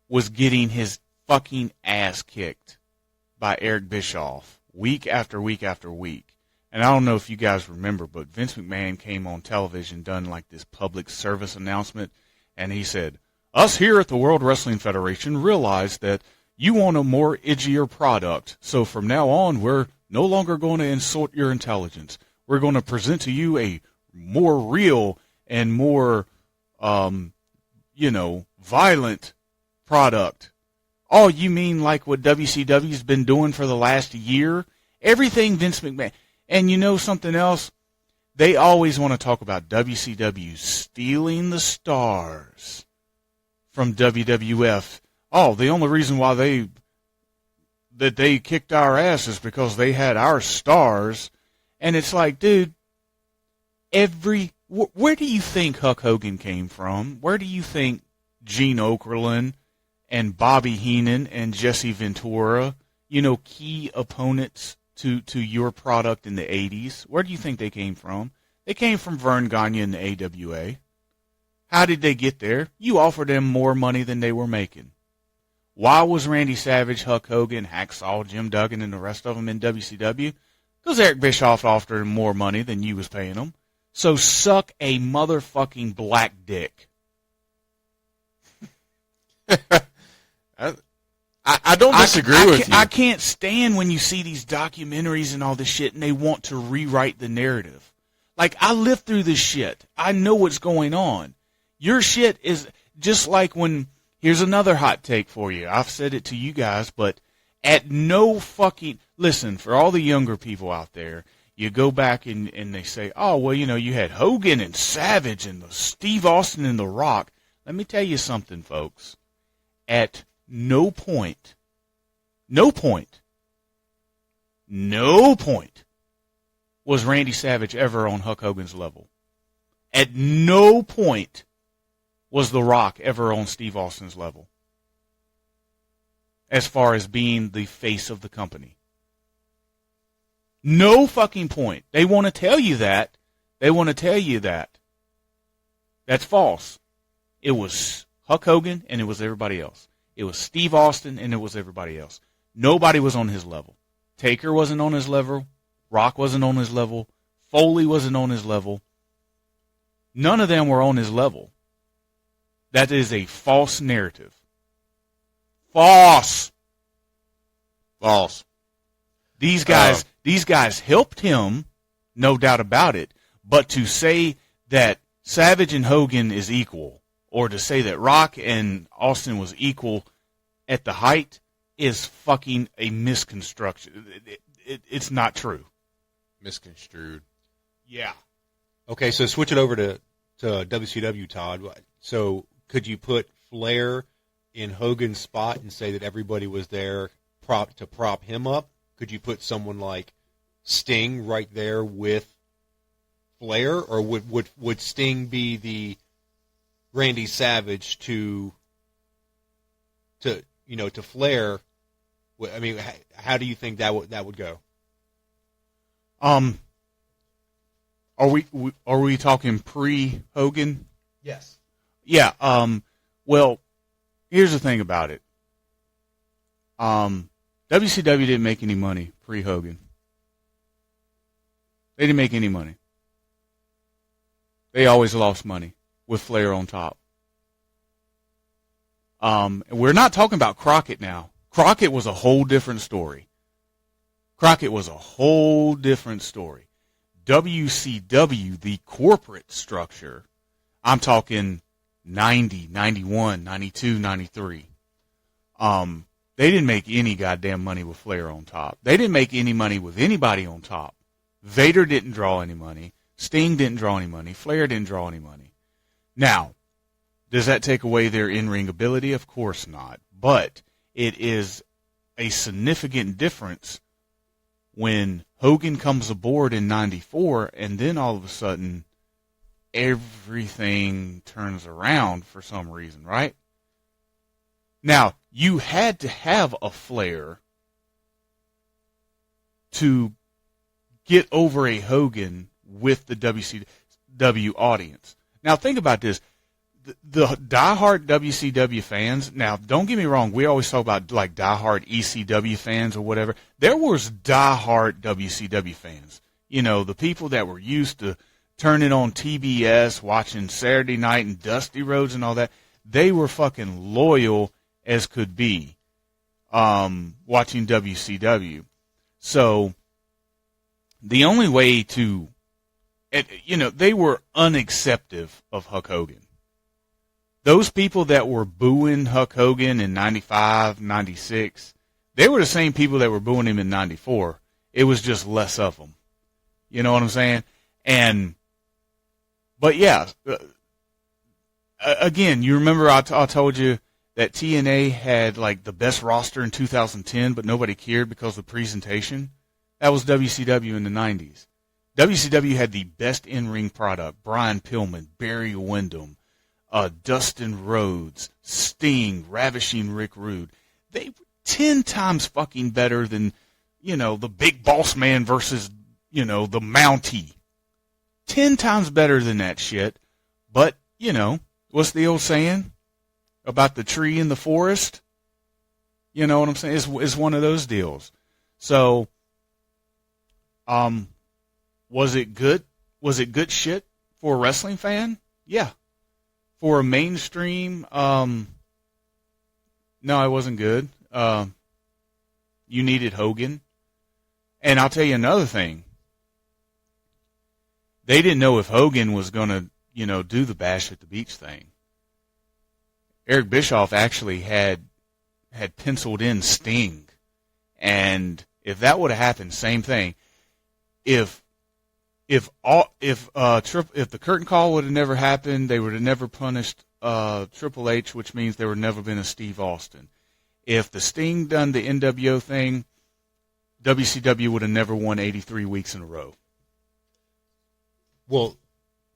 was getting his fucking ass kicked by Eric Bischoff week after week after week. And I don't know if you guys remember, but Vince McMahon came on television, done like this public service announcement, and he said, us here at the World Wrestling Federation realize that you want a more edgier product, so from now on we're no longer going to insult your intelligence. We're going to present to you a more real and more, violent product. Oh, you mean like what WCW's been doing for the last year? Everything Vince McMahon. And you know something else? They always want to talk about WCW stealing the stars from WWF. Oh, the only reason why they kicked our ass is because they had our stars. And it's like, dude, where do you think Hulk Hogan came from? Where do you think Gene Okerlund and Bobby Heenan and Jesse Ventura, key opponents to your product in the 80s, where do you think they came from? They came from Vern Gagne and the AWA. How did they get there? You offered them more money than they were making. Why was Randy Savage, Hulk Hogan, Hacksaw, Jim Duggan, and the rest of them in WCW? Because Eric Bischoff offered them more money than you was paying them. So suck a motherfucking black dick. I don't disagree with you. I can't stand when you see these documentaries and all this shit and they want to rewrite the narrative. Like, I lived through this shit. I know what's going on. Your shit is just like when, here's another hot take for you. I've said it to you guys, but at no fucking, listen, for all the younger people out there, you go back and they say, oh, well, you had Hogan and Savage and Steve Austin and The Rock. Let me tell you something, folks. At no point was Randy Savage ever on Hulk Hogan's level. At no point was The Rock ever on Steve Austin's level as far as being the face of the company. No fucking point. They want to tell you that. That's false. It was Hulk Hogan and it was everybody else. It was Steve Austin and it was everybody else. Nobody was on his level. Taker wasn't on his level. Rock wasn't on his level. Foley wasn't on his level. None of them were on his level. That is a false narrative. False. These guys helped him, no doubt about it. But to say that Savage and Hogan is equal, or to say that Rock and Austin was equal at the height, is fucking a misconstruction. It's not true. Misconstrued. Yeah. Okay, so switch it over to WCW, Todd. So could you put Flair in Hogan's spot and say that everybody was there to prop him up? Could you put someone like Sting right there with Flair, or would Sting be the Randy Savage to Flair? I mean, how do you think that would go? Are we talking pre-Hogan? Yes. Yeah. Well, here's the thing about it. WCW didn't make any money pre-Hogan. They didn't make any money. They always lost money with Flair on top. We're not talking about Crockett now. Crockett was a whole different story. WCW, the corporate structure, I'm talking 90, 91, 92, 93. They didn't make any goddamn money with Flair on top. They didn't make any money with anybody on top. Vader didn't draw any money. Sting didn't draw any money. Flair didn't draw any money. Now, does that take away their in-ring ability? Of course not. But it is a significant difference when Hogan comes aboard in 94 and then all of a sudden everything turns around for some reason, right? Now, you had to have a Flair to get over a Hogan with the WCW audience. Now, think about this. The diehard WCW fans, now, don't get me wrong, we always talk about like diehard ECW fans or whatever. There was diehard WCW fans. You know, the people that were used to turning on TBS, watching Saturday Night and Dusty Rhodes and all that. They were fucking loyal as could be, watching WCW. So the only way to they were unacceptive of Hulk Hogan. Those people that were booing Hulk Hogan in 95, 96, they were the same people that were booing him in 94. It was just less of them. You know what I'm saying? But yeah, again, you remember I told you that TNA had like the best roster in 2010, but nobody cared because of the presentation? That was WCW in the 90s. WCW had the best in-ring product. Brian Pillman, Barry Windham, Dustin Rhodes, Sting, Ravishing Rick Rude. They were 10 times fucking better than, the Big Boss Man versus, the Mountie. 10 times better than that shit. But, what's the old saying about the tree in the forest? You know what I'm saying? It's one of those deals. So, was it good? Was it good shit for a wrestling fan? Yeah. For a mainstream, no, it wasn't good. You needed Hogan. And I'll tell you another thing. They didn't know if Hogan was going to, do the Bash at the Beach thing. Eric Bischoff actually had penciled in Sting. And if that would have happened, same thing. If the curtain call would have never happened, they would have never punished Triple H, which means there would never been a Steve Austin. If the Sting done the NWO thing, WCW would have never won 83 weeks in a row. Well,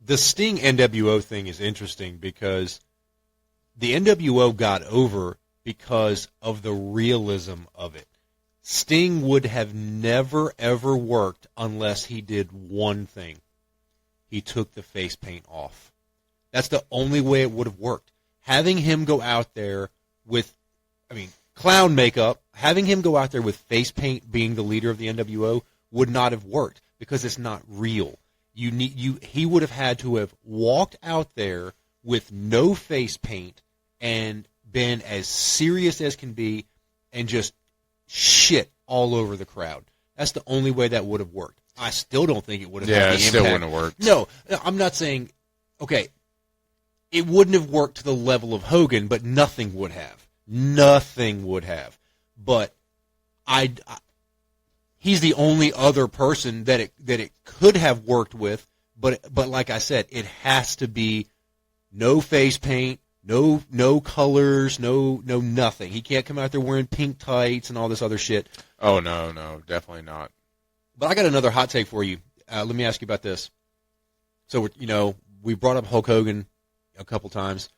the Sting NWO thing is interesting because the NWO got over because of the realism of it. Sting would have never, ever worked unless he did one thing. He took the face paint off. That's the only way it would have worked. Having him go out there with, clown makeup, having him go out there with face paint being the leader of the NWO would not have worked because it's not real. He would have had to have walked out there with no face paint and been as serious as can be and just shit all over the crowd. That's the only way that would have worked. I still don't think it would have had the impact. Yeah, it still wouldn't have worked. No, I'm not saying, okay, it wouldn't have worked to the level of Hogan, but nothing would have. Nothing would have. But he's the only other person that it could have worked with, but like I said, it has to be no face paint, no colors, no nothing. He can't come out there wearing pink tights and all this other shit. Oh, no, definitely not. But I got another hot take for you. Let me ask you about this. So, we brought up Hulk Hogan a couple times.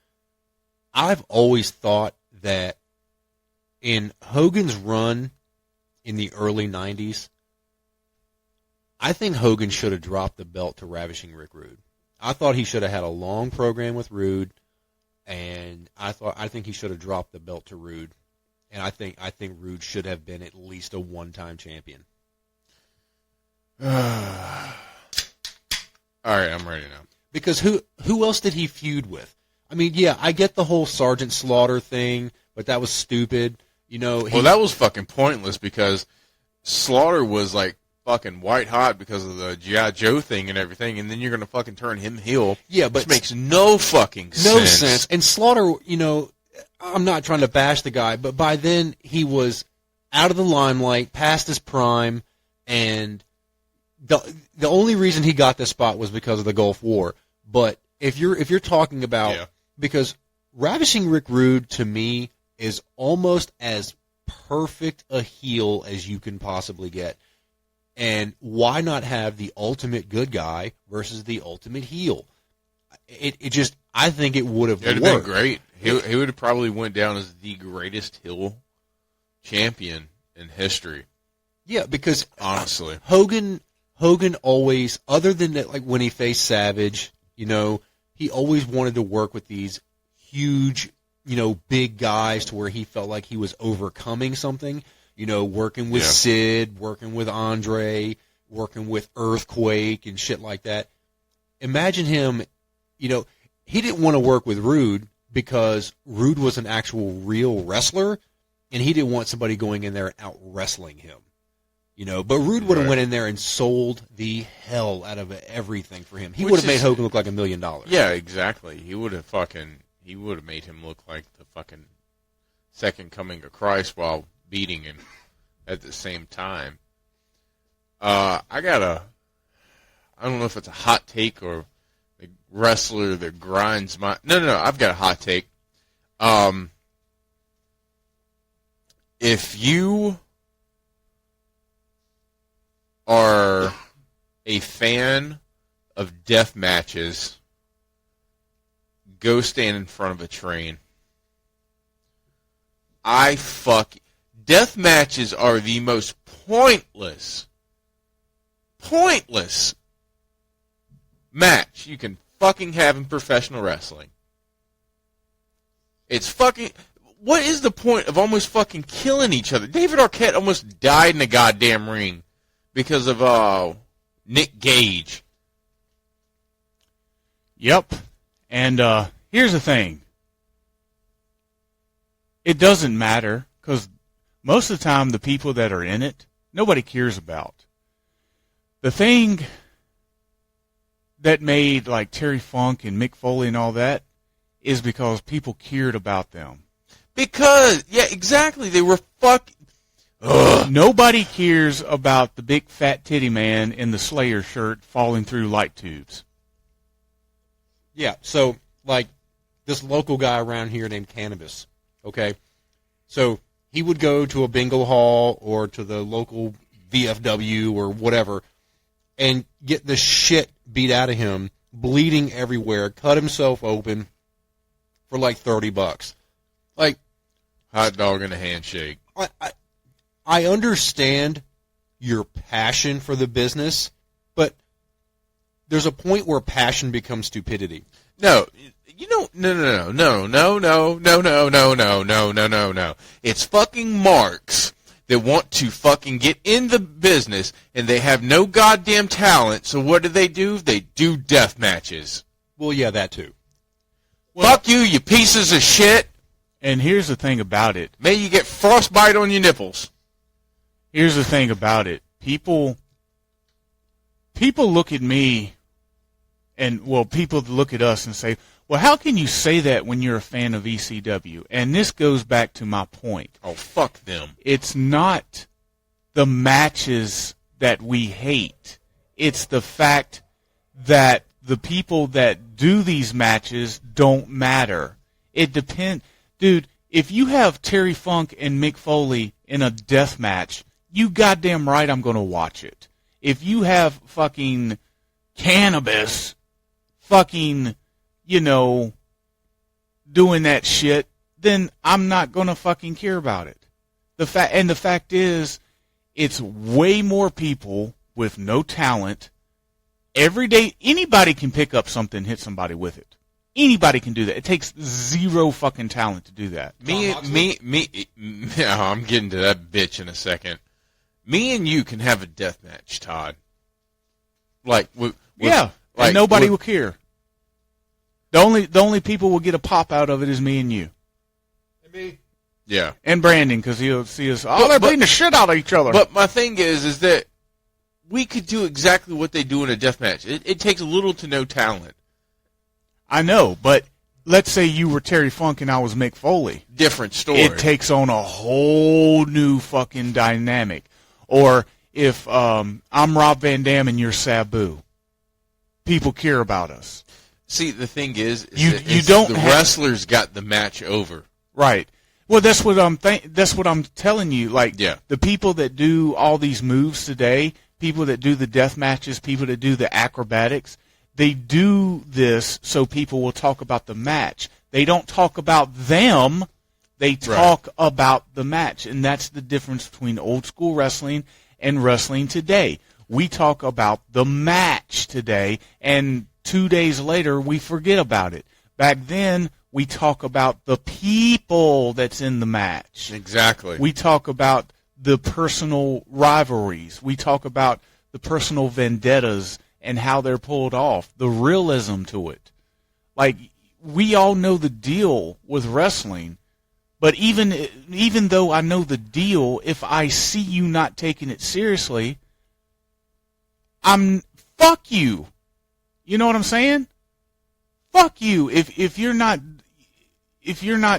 I've always thought that in Hogan's run in the early 90s, I think Hogan should have dropped the belt to Ravishing Rick Rude. I thought he should have had a long program with Rude. And I think he should have dropped the belt to Rude, and I think Rude should have been at least a one-time champion. All right, I'm ready now. Because who else did he feud with? Yeah, I get the whole Sergeant Slaughter thing, but that was stupid. Well, that was fucking pointless because Slaughter was like fucking white hot because of the G.I. Joe thing and everything, and then you're gonna fucking turn him heel. Yeah, but which makes no fucking sense. No sense. And Slaughter, I'm not trying to bash the guy, but by then he was out of the limelight, past his prime, and the only reason he got this spot was because of the Gulf War. But if you're talking about because Ravishing Rick Rude to me is almost as perfect a heel as you can possibly get. And why not have the ultimate good guy versus the ultimate heel? I think it would have worked. It would have been great. He would have probably went down as the greatest heel champion in history. Yeah, because honestly, Hogan always, other than that, like when he faced Savage, he always wanted to work with these huge, big guys to where he felt like he was overcoming something. Working with Sid, working with Andre, working with Earthquake and shit like that. Imagine him, he didn't want to work with Rude because Rude was an actual real wrestler, and he didn't want somebody going in there and out-wrestling him. But Rude would have Right. went in there and sold the hell out of everything for him. He Which would have made is- Hogan look like $1 million. Yeah, exactly. He would have made him look like the fucking second coming of Christ while beating him at the same time. I don't know if it's a hot take or the wrestler that grinds my. No, I've got a hot take. If you are a fan of death matches, go stand in front of a train. Death matches are the most pointless match you can fucking have in professional wrestling. It's fucking. What is the point of almost fucking killing each other? David Arquette almost died in the goddamn ring because of Nick Gage. Yep. And here's the thing. It doesn't matter because most of the time the people that are in it, nobody cares about. The thing that made like Terry Funk and Mick Foley and all that is because people cared about them. Because, yeah, exactly. They were Nobody cares about the big fat titty man in the Slayer shirt falling through light tubes. Yeah, so, like, this local guy around here named Cannabis, okay? So, he would go to a bingo hall or to the local VFW or whatever and get the shit beat out of him, bleeding everywhere, cut himself open for like $30. Like, hot dog and a handshake. I understand your passion for the business, but there's a point where passion becomes stupidity. No. No. It's fucking marks that want to fucking get in the business and they have no goddamn talent. So what do? They do death matches. Well, yeah, that too. Fuck you pieces of shit. And here's the thing about it. May you get frostbite on your nipples. Here's the thing about it. People look at me and, well, people look at us and say, well, how can you say that when you're a fan of ECW? And this goes back to my point. Oh, fuck them. It's not the matches that we hate. It's the fact that the people that do these matches don't matter. It depends. Dude, if you have Terry Funk and Mick Foley in a death match, you goddamn right I'm going to watch it. If you have fucking Cannabis fucking, doing that shit, then I'm not going to fucking care about it. The fact is, it's way more people with no talent. Every day, anybody can pick up something and hit somebody with it. Anybody can do that. It takes zero fucking talent to do that. Me. I'm getting to that bitch in a second. Me and you can have a death match, Todd. And nobody will care. The only people will get a pop out of it is me and you. And me. Yeah. And Brandon, because he'll see us. They're beating the shit out of each other. But my thing is that we could do exactly what they do in a death match. It takes little to no talent. I know, but let's say you were Terry Funk and I was Mick Foley. Different story. It takes on a whole new fucking dynamic. Or if I'm Rob Van Dam and you're Sabu, people care about us. See, the thing is the wrestlers got the match over. Right. Well, that's what I'm telling you. Like, yeah. The people that do all these moves today, people that do the death matches, people that do the acrobatics, they do this so people will talk about the match. They don't talk about them. They talk about the match. And that's the difference between old school wrestling and wrestling today. We talk about the match today, and 2 days later, we forget about it. Back then, we talk about the people that's in the match. Exactly. We talk about the personal rivalries. We talk about the personal vendettas and how they're pulled off, the realism to it. Like, we all know the deal with wrestling, But even though I know the deal, if I see you not taking it seriously, fuck you. You know what I'm saying? Fuck you. If you're not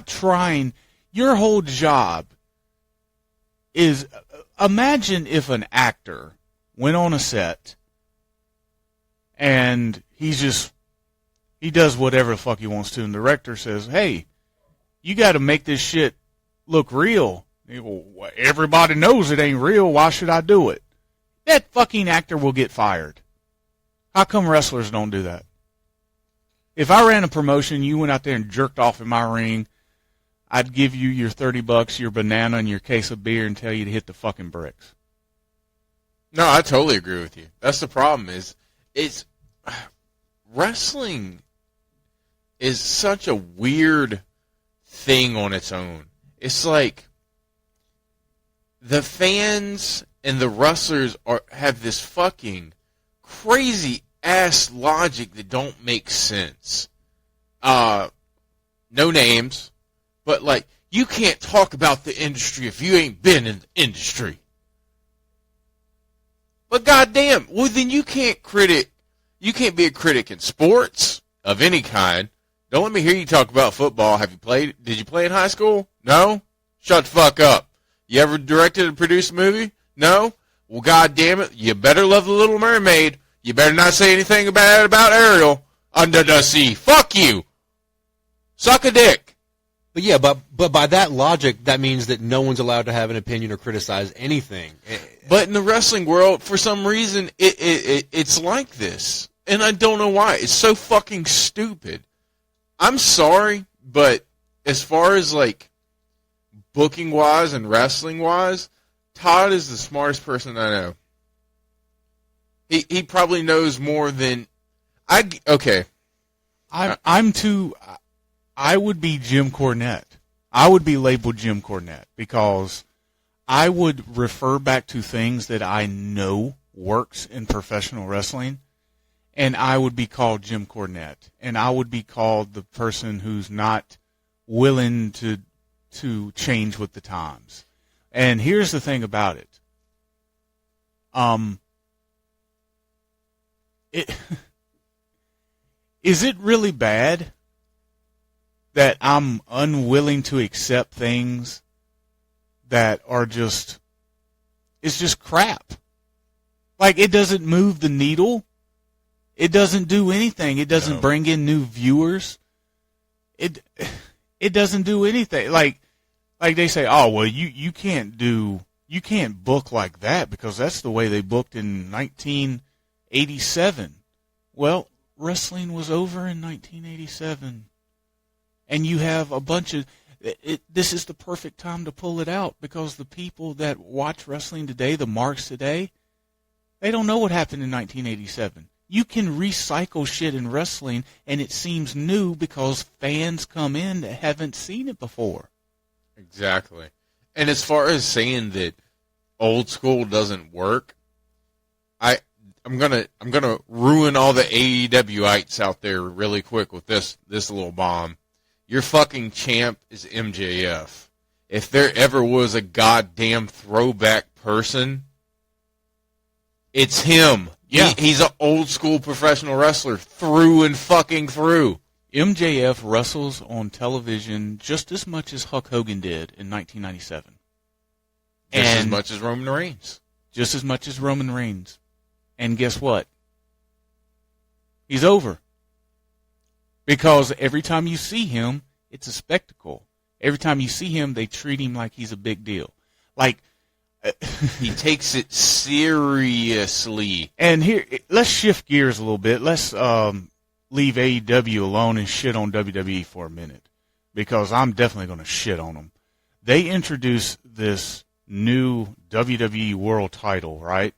trying, your whole job is, imagine if an actor went on a set and he does whatever the fuck he wants to, and the director says, hey, you got to make this shit look real. Well, everybody knows it ain't real. Why should I do it? That fucking actor will get fired. How come wrestlers don't do that? If I ran a promotion, you went out there and jerked off in my ring, I'd give you your $30, your banana, and your case of beer and tell you to hit the fucking bricks. No, I totally agree with you. That's the problem it's wrestling is such a weird thing on its own. It's like the fans and the wrestlers have this fucking crazy ass logic that don't make sense. No names, but like, you can't talk about the industry if you ain't been in the industry. But goddamn, well then you can't be a critic in sports of any kind. Don't let me hear you talk about football. Did you play in high school? No? Shut the fuck up. You ever directed or produced a movie? No? Well, goddamn it, you better love The Little Mermaid. You better not say anything bad about Ariel under the sea. Fuck you. Suck a dick. But yeah, but by that logic, that means that no one's allowed to have an opinion or criticize anything. But in the wrestling world, for some reason, it's like this. And I don't know why. It's so fucking stupid. I'm sorry, but as far as like booking-wise and wrestling-wise, Todd is the smartest person I know. He probably knows more than okay. I would be Jim Cornette. I would be labeled Jim Cornette because I would refer back to things that I know works in professional wrestling, and I would be called Jim Cornette, and I would be called the person who's not willing to change with the times. And here's the thing about it. Is it really bad that I'm unwilling to accept things that are it's just crap? Like, it doesn't move the needle. It doesn't do anything. It doesn't bring in new viewers. It doesn't do anything. Like they say, oh, well, you can't book like that because that's the way they booked in 1987. Well, wrestling was over in 1987. And you have a bunch of this is the perfect time to pull it out because the people that watch wrestling today, the marks today, they don't know what happened in 1987. You can recycle shit in wrestling and it seems new because fans come in that haven't seen it before. Exactly. And as far as saying that old school doesn't work, I'm gonna ruin all the AEWites out there really quick with this little bomb. Your fucking champ is MJF. If there ever was a goddamn throwback person, it's him. Yeah. He's an old school professional wrestler through and fucking through. MJF wrestles on television just as much as Hulk Hogan did in 1997. Just as much as Roman Reigns. Just as much as Roman Reigns. And guess what? He's over. Because every time you see him, it's a spectacle. Every time you see him, they treat him like he's a big deal. Like, he takes it seriously. And here, let's shift gears a little bit. Let's leave AEW alone and shit on WWE for a minute. Because I'm definitely going to shit on them. They introduced this new WWE World title, right?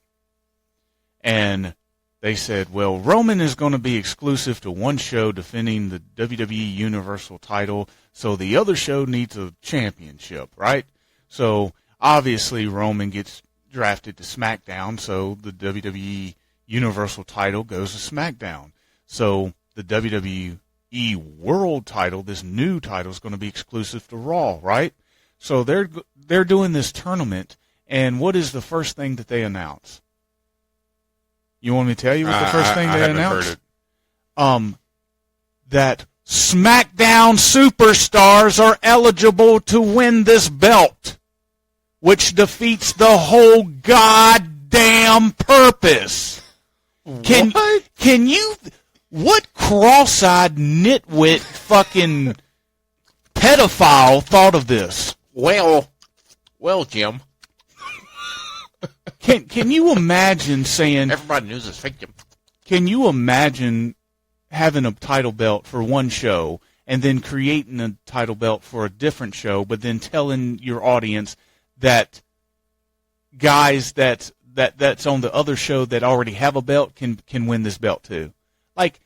And they said, well, Roman is going to be exclusive to one show defending the WWE Universal title, so the other show needs a championship, right? So obviously Roman gets drafted to SmackDown, so the WWE Universal title goes to SmackDown. So the WWE World title, this new title, is going to be exclusive to Raw, right? So they're doing this tournament, and what is the first thing that they announce? You want me to tell you what the first thing they announced? That SmackDown superstars are eligible to win this belt, which defeats the whole goddamn purpose. Can you? What cross-eyed nitwit fucking pedophile thought of this? Well, Jim. Can you imagine saying? Everybody knows it's fake, Jim. Can you imagine having a title belt for one show and then creating a title belt for a different show, but then telling your audience that guys that's on the other show that already have a belt can win this belt too? Like,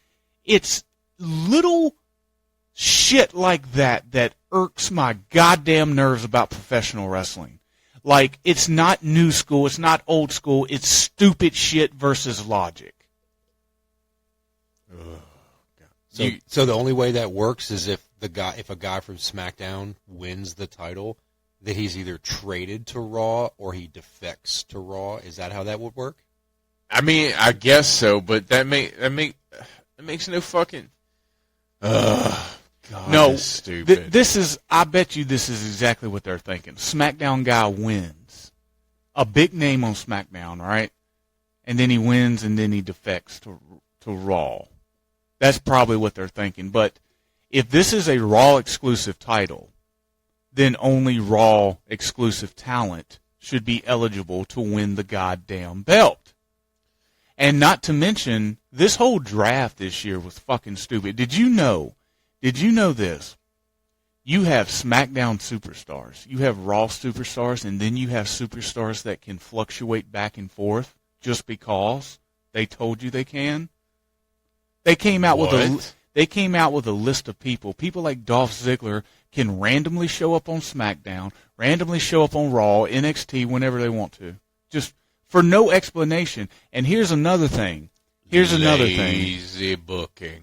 it's little shit like that irks my goddamn nerves about professional wrestling. Like, it's not new school, it's not old school, it's stupid shit versus logic. So the only way that works is if a guy from SmackDown wins the title, that he's either traded to Raw or he defects to Raw. Is that how that would work? I mean, I guess so, but that makes no fucking. God, No, that's stupid. this is. I bet you this is exactly what they're thinking. SmackDown guy wins, a big name on SmackDown, right? And then he wins, and then he defects to Raw. That's probably what they're thinking. But if this is a Raw exclusive title, then only Raw exclusive talent should be eligible to win the goddamn belt. And not to mention, this whole draft this year was fucking stupid. Did you know this? You have SmackDown superstars, you have Raw superstars, and then you have superstars that can fluctuate back and forth just because they told you they can. They came out with a list of people. People like Dolph Ziggler can randomly show up on SmackDown, randomly show up on Raw, NXT, whenever they want to, just for no explanation. And here's another thing. Lazy booking.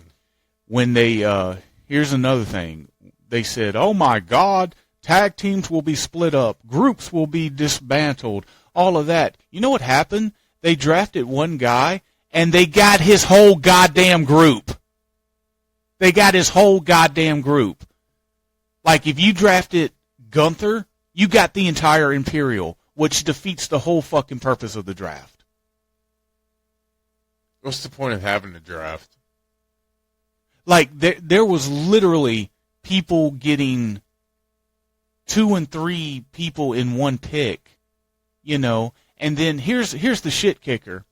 When here's another thing. They said, "Oh my God, tag teams will be split up, groups will be dismantled, all of that." You know what happened? They drafted one guy, and they got his whole goddamn group. Like, if you drafted Gunther, you got the entire Imperial, which defeats the whole fucking purpose of the draft. What's the point of having a draft? Like, there was literally people getting 2 and 3 people in one pick, you know. And then here's the shit kicker.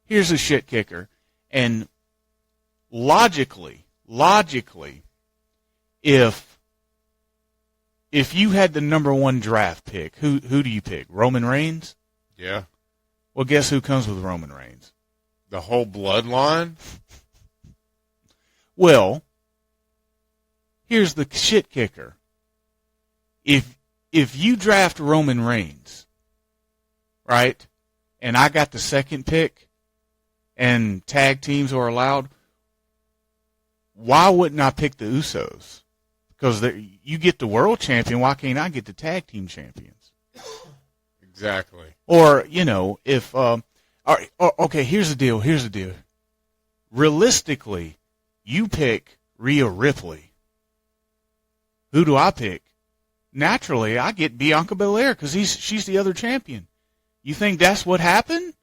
Here's the shit kicker. And logically, if you had the number 1 draft pick, who do you pick? Roman Reigns? Yeah. Well, guess who comes with Roman Reigns? The whole bloodline? Well, here's the shit kicker. If you draft Roman Reigns, right, and I got the second pick, and tag teams are allowed, why wouldn't I pick the Usos? Because you get the world champion, why can't I get the tag team champions? Exactly. Or, you know, if okay, here's the deal. Realistically, you pick Rhea Ripley. Who do I pick? Naturally, I get Bianca Belair because she's the other champion. You think that's what happened?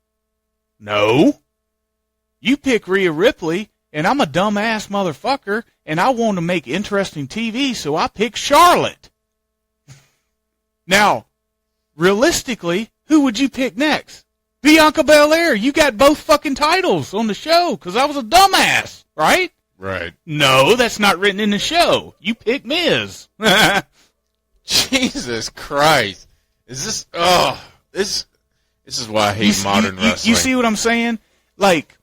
No. You pick Rhea Ripley, and I'm a dumbass motherfucker, and I want to make interesting TV, so I pick Charlotte. Now, realistically, who would you pick next? Bianca Belair. You got both fucking titles on the show because I was a dumbass, right? Right. No, that's not written in the show. You pick Miz. Jesus Christ. Is this, this is why I hate modern wrestling. You see what I'm saying? Like,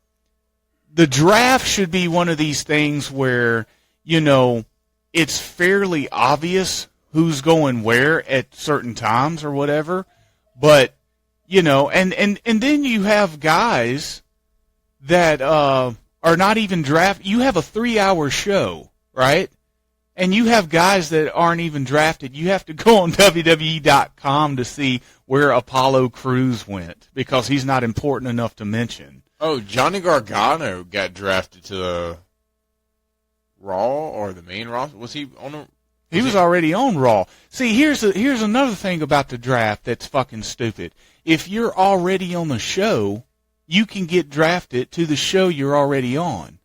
the draft should be one of these things where, you know, it's fairly obvious who's going where at certain times or whatever. But, you know, and then you have guys that are not even draft. You have a 3-hour show, right? And you have guys that aren't even drafted. You have to go on WWE.com to see where Apollo Crews went because he's not important enough to mention. Oh, Johnny Gargano got drafted to the Raw or the main roster. Was he on the... He was already on Raw. See, here's another thing about the draft that's fucking stupid. If you're already on the show, you can get drafted to the show you're already on.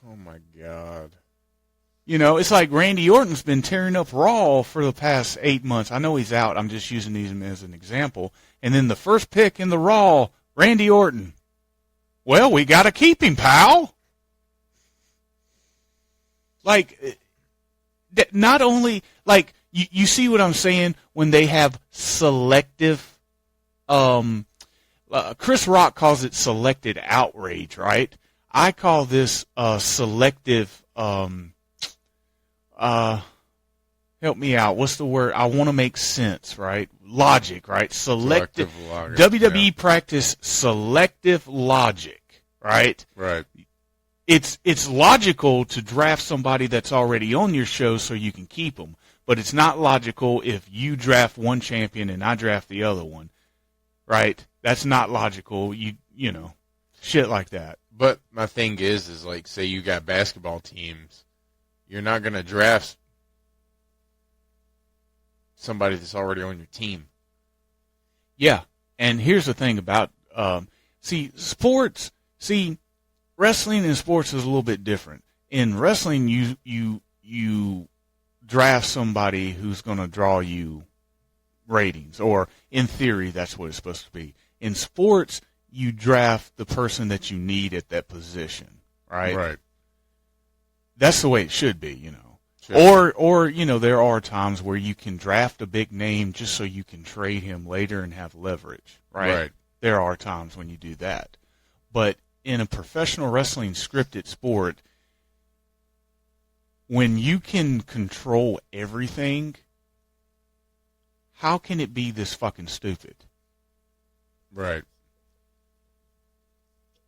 Oh, my God. You know, it's like Randy Orton's been tearing up Raw for the past 8 months. I know he's out. I'm just using him as an example. And then the first pick in the Raw, Randy Orton. Well, we got to keep him, pal. Like, not only, like, you see what I'm saying when they have selective, Chris Rock calls it selected outrage, right? I call this selective, help me out. What's the word? I want to make sense, right? Logic, right? Selective logic. WWE practice selective logic, right? Right. It's logical to draft somebody that's already on your show so you can keep them, but it's not logical if you draft one champion and I draft the other one, right? That's not logical. You know, shit like that. But my thing is like, say you got basketball teams, you're not going to draft somebody that's already on your team. Yeah, and here's the thing about wrestling and sports is a little bit different. In wrestling, you draft somebody who's going to draw you ratings, or in theory, that's what it's supposed to be. In sports, you draft the person that you need at that position, right? Right. That's the way it should be, you know. Sure. Or you know, there are times where you can draft a big name just so you can trade him later and have leverage, right? Right. There are times when you do that. But in a professional wrestling scripted sport, when you can control everything, how can it be this fucking stupid? Right.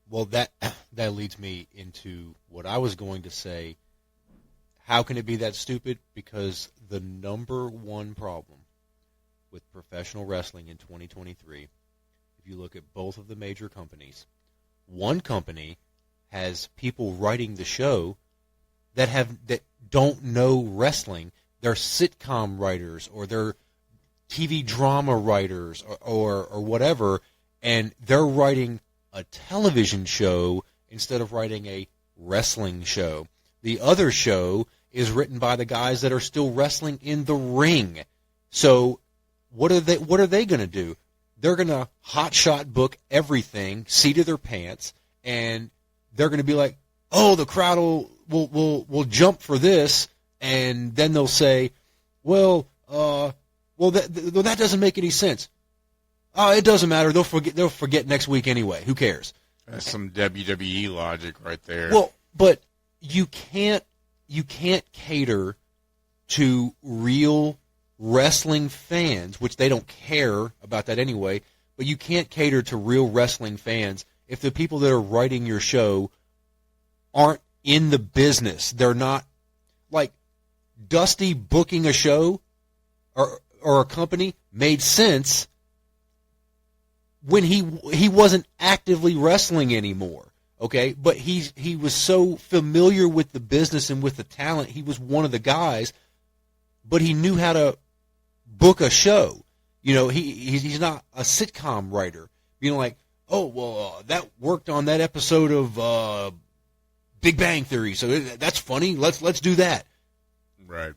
Well, that leads me into what I was going to say. How can it be that stupid? Because the number one problem with professional wrestling in 2023, if you look at both of the major companies, one company has people writing the show that don't know wrestling. They're sitcom writers or they're TV drama writers or whatever, and they're writing a television show instead of writing a wrestling show. The other show is written by the guys that are still wrestling in the ring. So what are they going to do? They're going to hotshot book everything, seat of their pants, and they're going to be like, "Oh, the crowd will jump for this," and then they'll say, "Well, that doesn't make any sense." Oh, it doesn't matter. They'll forget next week anyway. Who cares? That's some WWE logic right there. Well, but you can't cater to real wrestling fans, which they don't care about that anyway, but you can't cater to real wrestling fans if the people that are writing your show aren't in the business. They're not, like, Dusty booking a show or a company made sense when he wasn't actively wrestling anymore. Okay, but he was so familiar with the business and with the talent. He was one of the guys, but he knew how to book a show. You know, he's not a sitcom writer. You know, like, oh, well, that worked on that episode of Big Bang Theory, so that's funny. Let's do that. Right.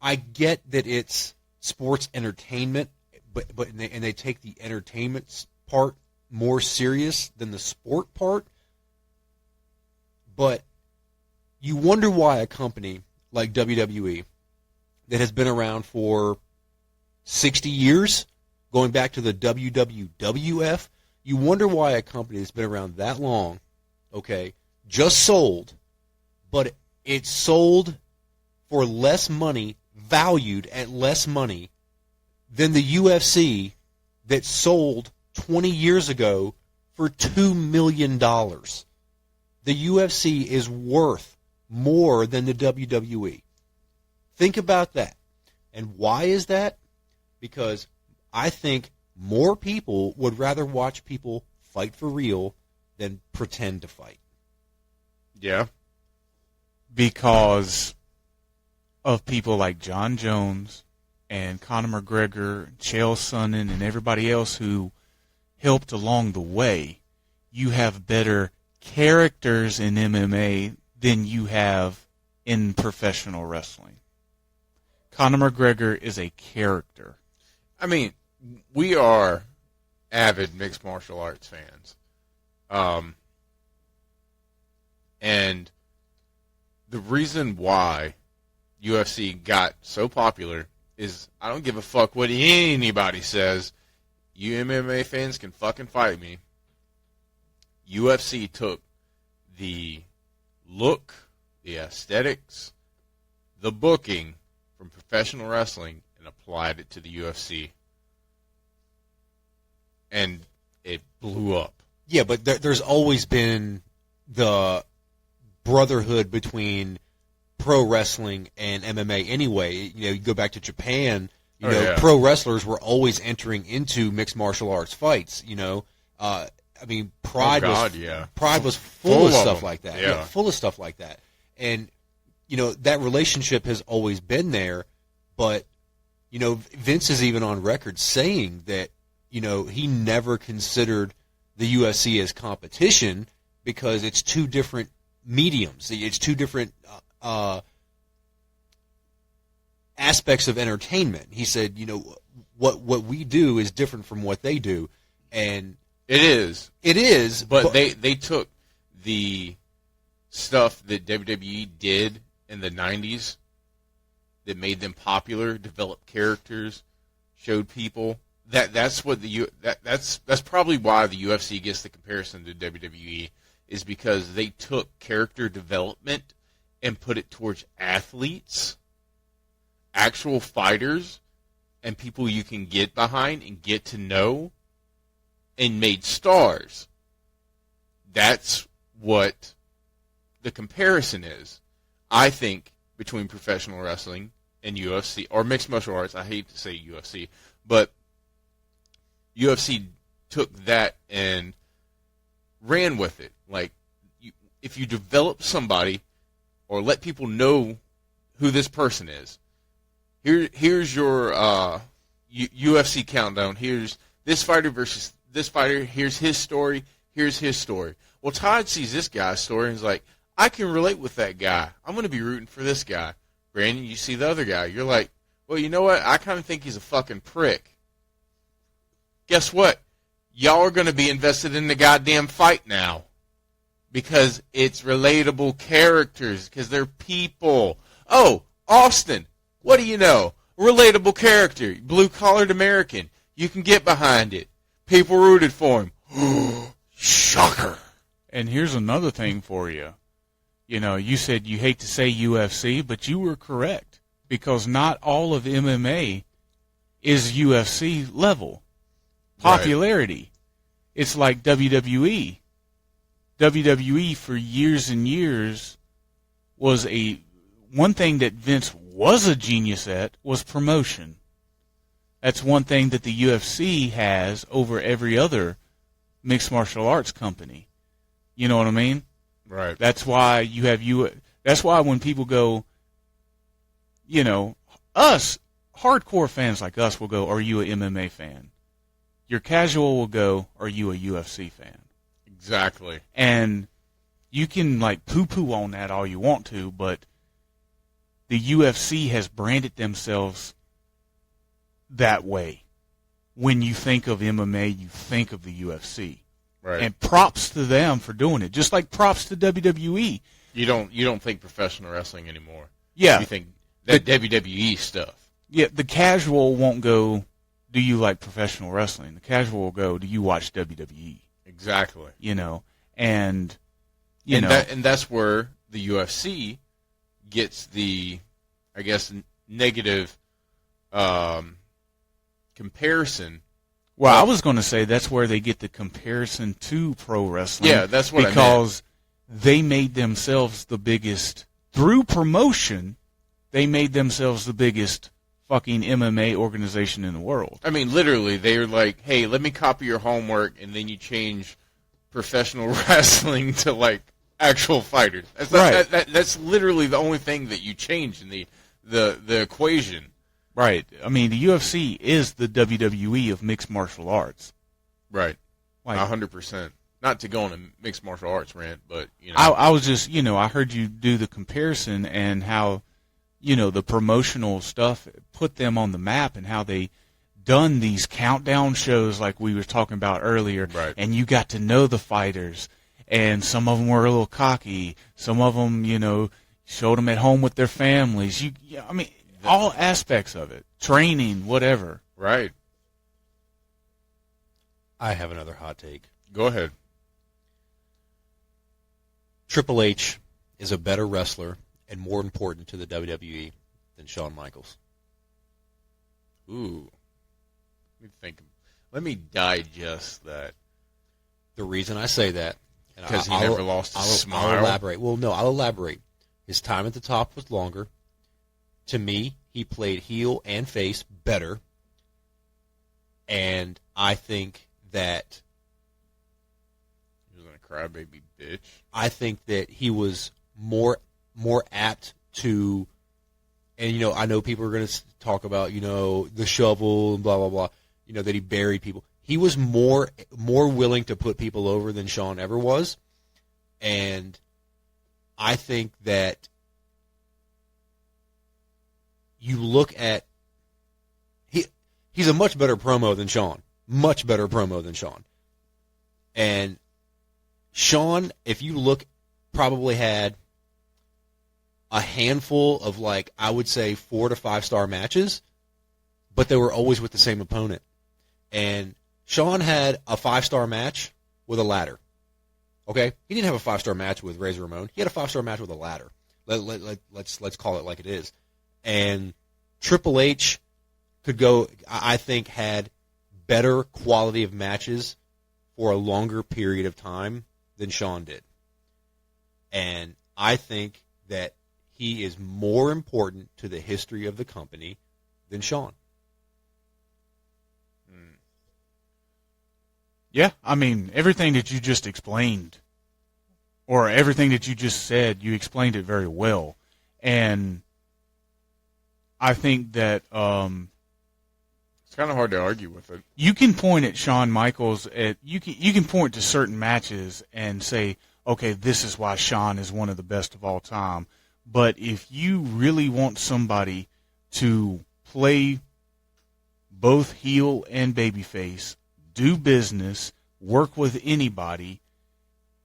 I get that it's sports entertainment, but they take the entertainment part more serious than the sport part. But you wonder why a company like WWE that has been around for 60 years, going back to the WWF, you wonder why a company that's been around that long, okay, just sold, but it sold for less money, valued at less money than the UFC that sold 20 years ago for $2 million. the UFC is worth more than the WWE. Think about that. And why is that? Because I think more people would rather watch people fight for real than pretend to fight. Yeah. Because of people like John Jones and Conor McGregor, Chael Sonnen, and everybody else who helped along the way, you have better characters in MMA than you have in professional wrestling. Conor McGregor is a character. I mean, we are avid mixed martial arts fans. And the reason why UFC got so popular is I don't give a fuck what anybody says. You MMA fans can fucking fight me. UFC took the look, the aesthetics, the booking from professional wrestling and applied it to the UFC. And it blew up. Yeah, but there's always been the brotherhood between pro wrestling and MMA anyway. You know, you go back to Japan, pro wrestlers were always entering into mixed martial arts fights, I mean, Pride was full of stuff like that. Yeah. Full of stuff like that. And, that relationship has always been there, but, Vince is even on record saying that, he never considered the UFC as competition because it's two different mediums. It's two different aspects of entertainment. He said, what we do is different from what they do, and It is. but They took the stuff that WWE did in the 90s that made them popular, developed characters, showed people. That's probably why the UFC gets the comparison to WWE, is because they took character development and put it towards athletes, actual fighters, and people you can get behind and get to know, and made stars. That's what the comparison is, I think, between professional wrestling and UFC, or mixed martial arts. I hate to say UFC, but UFC took that and ran with it. Like, if you develop somebody or let people know who this person is, here's your UFC countdown. Here's this fighter versus this fighter. Here's his story. Here's his story. Well, Todd sees this guy's story and is like, I can relate with that guy. I'm going to be rooting for this guy. Brandon, you see the other guy. You're like, well, you know what? I kind of think he's a fucking prick. Guess what? Y'all are going to be invested in the goddamn fight now. Because it's relatable characters. Because they're people. Oh, Austin. What do you know? Relatable character. Blue-collared American. You can get behind it. People rooted for him. Shocker. And here's another thing for you. You said you hate to say UFC, but you were correct. Because not all of MMA is UFC level popularity. Right. It's like WWE. WWE for years and years was one thing that Vince was a genius at was promotion. That's one thing that the UFC has over every other mixed martial arts company. You know what I mean? Right. That's why you have that's why when people go, us hardcore fans like us will go, are you an MMA fan? Your casual will go, are you a UFC fan? Exactly. And you can poo-poo on that all you want to, but the UFC has branded themselves that way. When you think of MMA, you think of the UFC. Right. And props to them for doing it. Just like props to WWE. You don't think professional wrestling anymore. Yeah. You think that WWE stuff. Yeah, the casual won't go, do you like professional wrestling? The casual will go, do you watch WWE? Exactly. And that's where the UFC gets the, I guess, negative comparison. Well, I was going to say that's where they get the comparison to pro wrestling. Yeah, that's what because they made themselves the biggest, through promotion, they made themselves the biggest fucking MMA organization in the world. I mean, literally, they were like, hey, let me copy your homework, and then you change professional wrestling to, like, actual fighters. That's, Right. that's literally the only thing that you change in the equation. Right. I mean, the UFC is the WWE of mixed martial arts. Right. Like, 100%. Not to go on a mixed martial arts rant, but, you know. I was just, I heard you do the comparison and how, the promotional stuff put them on the map and how they done these countdown shows like we were talking about earlier. Right. And you got to know the fighters. And some of them were a little cocky. Some of them, showed them at home with their families. All aspects of it. Training, whatever. Right. I have another hot take. Go ahead. Triple H is a better wrestler and more important to the WWE than Shawn Michaels. Ooh. Let me think. Let me digest that. The reason I say that, and Because he never lost his smile? I'll elaborate. Well, no, I'll elaborate. His time at the top was longer. To me, he played heel and face better. And I think that He was a crybaby bitch. I think that he was more apt to, and I know people are going to talk about the shovel and blah blah blah, that he buried people. He was more willing to put people over than Shawn ever was, and I think that you look at he's a much better promo than Shawn, much better promo than Shawn, and Shawn, if you look, probably had a handful of, like, I would say 4 to 5 star matches, but they were always with the same opponent. And Shawn had a 5-star match with a ladder. Okay? He didn't have a 5-star match with Razor Ramon. He had a 5-star match with a ladder. Let's call it like it is. And Triple H could go, I think, had better quality of matches for a longer period of time than Shawn did. And I think that he is more important to the history of the company than Shawn. Yeah, everything that you just explained, or everything that you just said, you explained it very well. And I think that It's kind of hard to argue with it. you can point at Shawn Michaels, you can point to certain matches and say, okay, this is why Shawn is one of the best of all time. But if you really want somebody to play both heel and babyface, do business, work with anybody,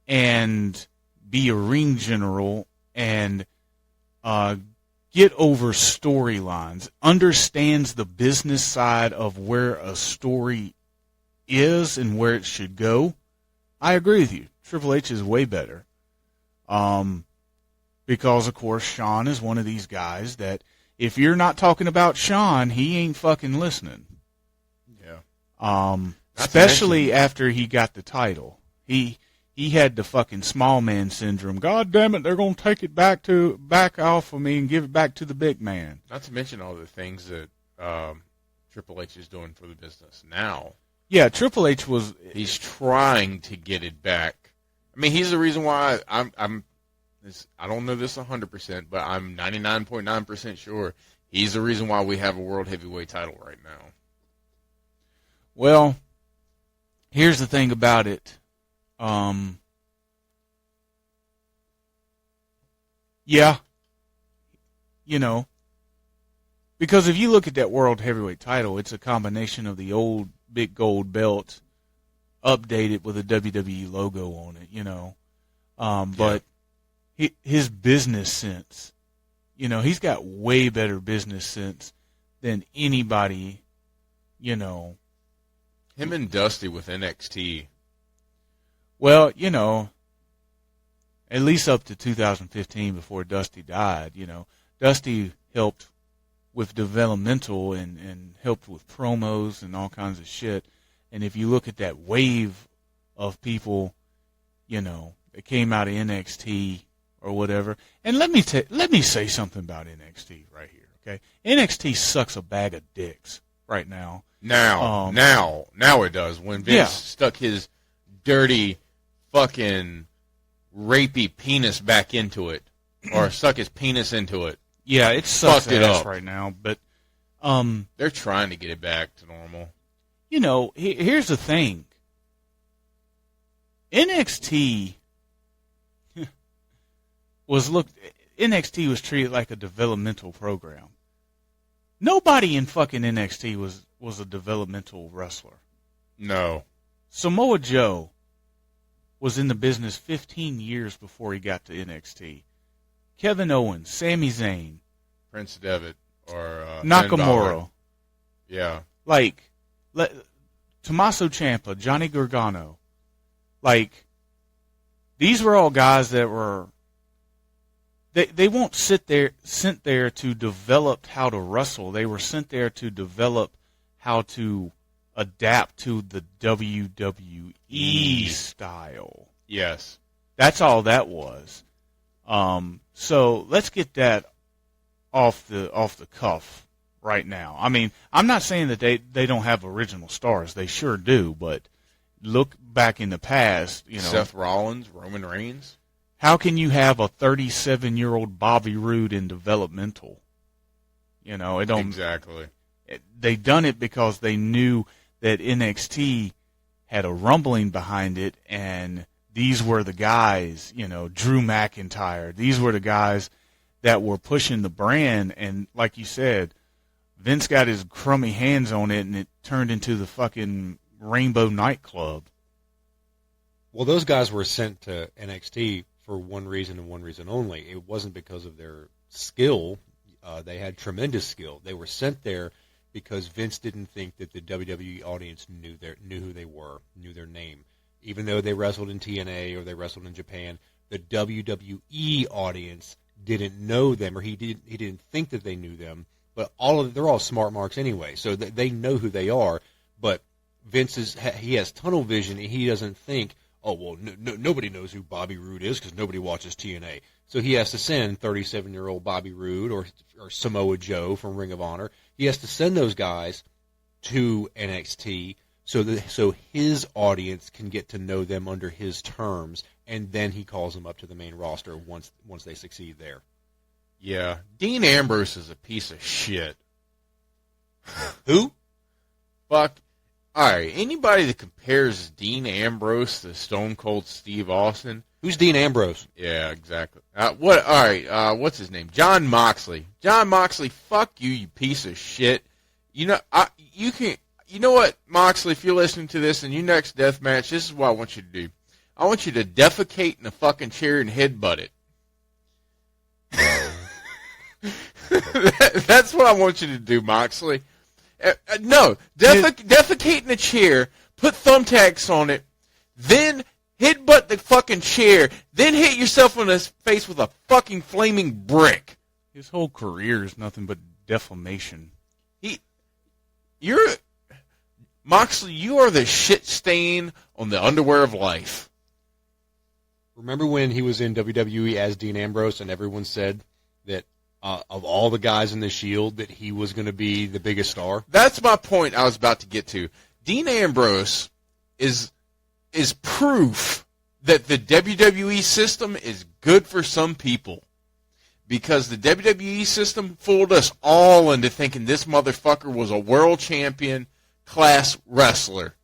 and be a ring general, and get over storylines, understands the business side of where a story is and where it should go, I agree with you. Triple H is way better. Because, of course, Shawn is one of these guys that if you're not talking about Shawn, he ain't fucking listening. Yeah. Especially after he got the title. He had the fucking small man syndrome. God damn it, they're going to take it back off of me and give it back to the big man. Not to mention all the things that Triple H is doing for the business now. Yeah, Triple H He's trying to get it back. I mean, he's the reason why I don't know this 100%, but I'm 99.9% sure he's the reason why we have a world heavyweight title right now. Well, here's the thing about it. Yeah, because if you look at that world heavyweight title, it's a combination of the old big gold belt updated with a WWE logo on it, but his business sense, he's got way better business sense than anybody, Him and Dusty with NXT. Well, at least up to 2015 before Dusty died, Dusty helped with developmental and helped with promos and all kinds of shit. And if you look at that wave of people, that came out of NXT or whatever. And let me say something about NXT right here, okay? NXT sucks a bag of dicks right now. Now it does. When Vince stuck his dirty, fucking, rapey penis back into it, or stuck his penis into it. Yeah, it sucks Fucked it ass up. right now. But they're trying to get it back to normal. you know, here's the thing. NXT NXT was treated like a developmental program. Nobody in fucking NXT was a developmental wrestler. No. Samoa Joe was in the business 15 years before he got to NXT. Kevin Owens, Sami Zayn, Prince Devitt, or Finn Nakamura, Balor. Yeah. like Tommaso Ciampa, Johnny Gargano, like these were all guys that were they weren't sent there to develop how to wrestle. They were sent there to develop how to adapt to the WWE style. Yes. That's all that was. So let's get that off the cuff right now. I mean, I'm not saying that they don't have original stars. They sure do, but look back in the past, you know. Seth Rollins, Roman Reigns. How can you have a 37-year-old Bobby Roode in developmental? You know, it don't Exactly. They done it because they knew that NXT had a rumbling behind it, and these were the guys, you know, Drew McIntyre. These were the guys that were pushing the brand, and like you said, Vince got his crummy hands on it, and it turned into the fucking Rainbow nightclub. Well, those guys were sent to NXT for one reason and one reason only. It wasn't because of their skill. They had tremendous skill. They were sent there because Vince didn't think that the WWE audience knew who they were, knew their name. Even though they wrestled in TNA or they wrestled in Japan, the WWE audience didn't know them, or he didn't think that they knew them. But they're all smart marks anyway, so they know who they are. But Vince he has tunnel vision, and he doesn't think, oh, well, nobody knows who Bobby Roode is because nobody watches TNA. So he has to send 37-year-old Bobby Roode or Samoa Joe from Ring of Honor. He has to send those guys to NXT so his audience can get to know them under his terms, and then he calls them up to the main roster once they succeed there. Yeah. Dean Ambrose is a piece of shit. Who? Fuck. All right. Anybody that compares Dean Ambrose to Stone Cold Steve Austin. Who's Dean Ambrose? Yeah, exactly. What? All right. What's his name? John Moxley. John Moxley. Fuck you, you piece of shit. You know, you can. You know what, Moxley? If you're listening to this and your next death match, this is what I want you to do. I want you to defecate in a fucking chair and headbutt it. That's what I want you to do, Moxley. No, defecate in a chair, put thumbtacks on it, then headbutt the fucking chair, then hit yourself in the face with a fucking flaming brick. His whole career is nothing but defamation. Moxley, you are the shit stain on the underwear of life. Remember when he was in WWE as Dean Ambrose and everyone said that of all the guys in the Shield that he was going to be the biggest star? That's my point I was about to get to. Dean Ambrose is proof that the WWE system is good for some people. Because the WWE system fooled us all into thinking this motherfucker was a world champion class wrestler.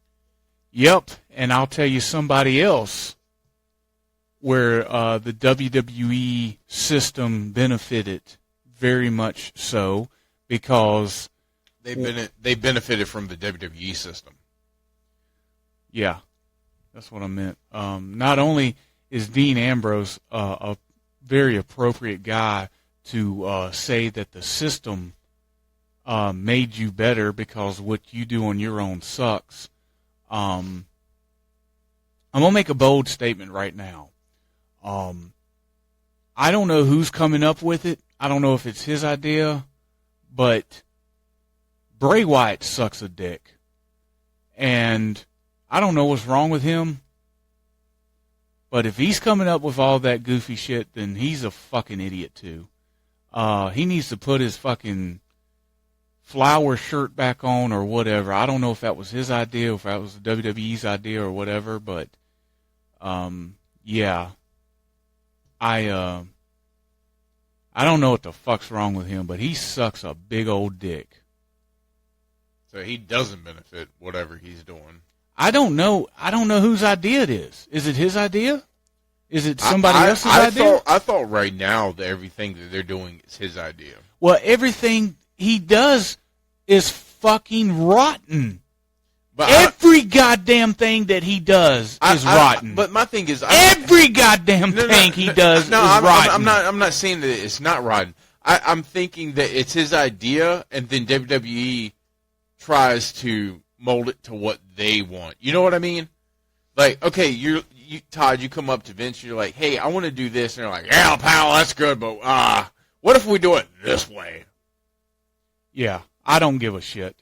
Yep, and I'll tell you somebody else where the WWE system benefited very much so, because They benefited from the WWE system. yeah, that's what I meant. Not only is Dean Ambrose a very appropriate guy to say that the system made you better because what you do on your own sucks. I'm going to make a bold statement right now. I don't know who's coming up with it. I don't know if it's his idea, but Bray Wyatt sucks a dick. And I don't know what's wrong with him, But if he's coming up with all that goofy shit, then he's a fucking idiot too. He needs to put his fucking flower shirt back on or whatever. I don't know if that was his idea, or if that was the WWE's idea or whatever, but yeah. I don't know what the fuck's wrong with him, but he sucks a big old dick. So he doesn't benefit whatever he's doing. I don't know whose idea it is. Is it his idea? Is it somebody else's idea? I thought right now that everything that they're doing is his idea. Well, everything he does is fucking rotten. But Every goddamn thing that he does is rotten. But my thing is, every goddamn thing he does is rotten. I'm not saying that it's not rotten. I'm thinking that it's his idea, and then WWE tries to mold it to what they want. You know what I mean? Like, okay, Todd, you come up to Vince, you're like, hey, I want to do this, and they're like, yeah, pal, that's good, but what if we do it this way? Yeah, I don't give a shit.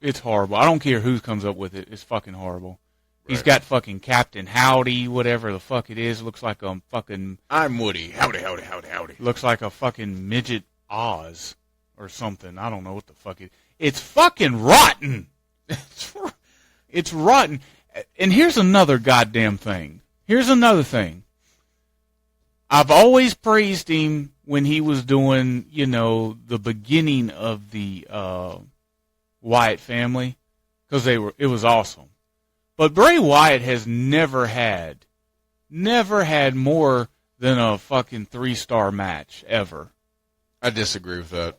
It's horrible. I don't care who comes up with it. It's fucking horrible. Right. He's got fucking Captain Howdy, whatever the fuck it is. Looks like a fucking... I'm Woody. Howdy, howdy, howdy, howdy. Looks like a fucking midget Oz or something. I don't know what the fuck it is. It's fucking rotten. It's rotten. And here's another goddamn thing. Here's another thing. I've always praised him when he was doing, the beginning of the Wyatt family, because it was awesome. But Bray Wyatt has never had more than a fucking 3-star match ever. I disagree with that.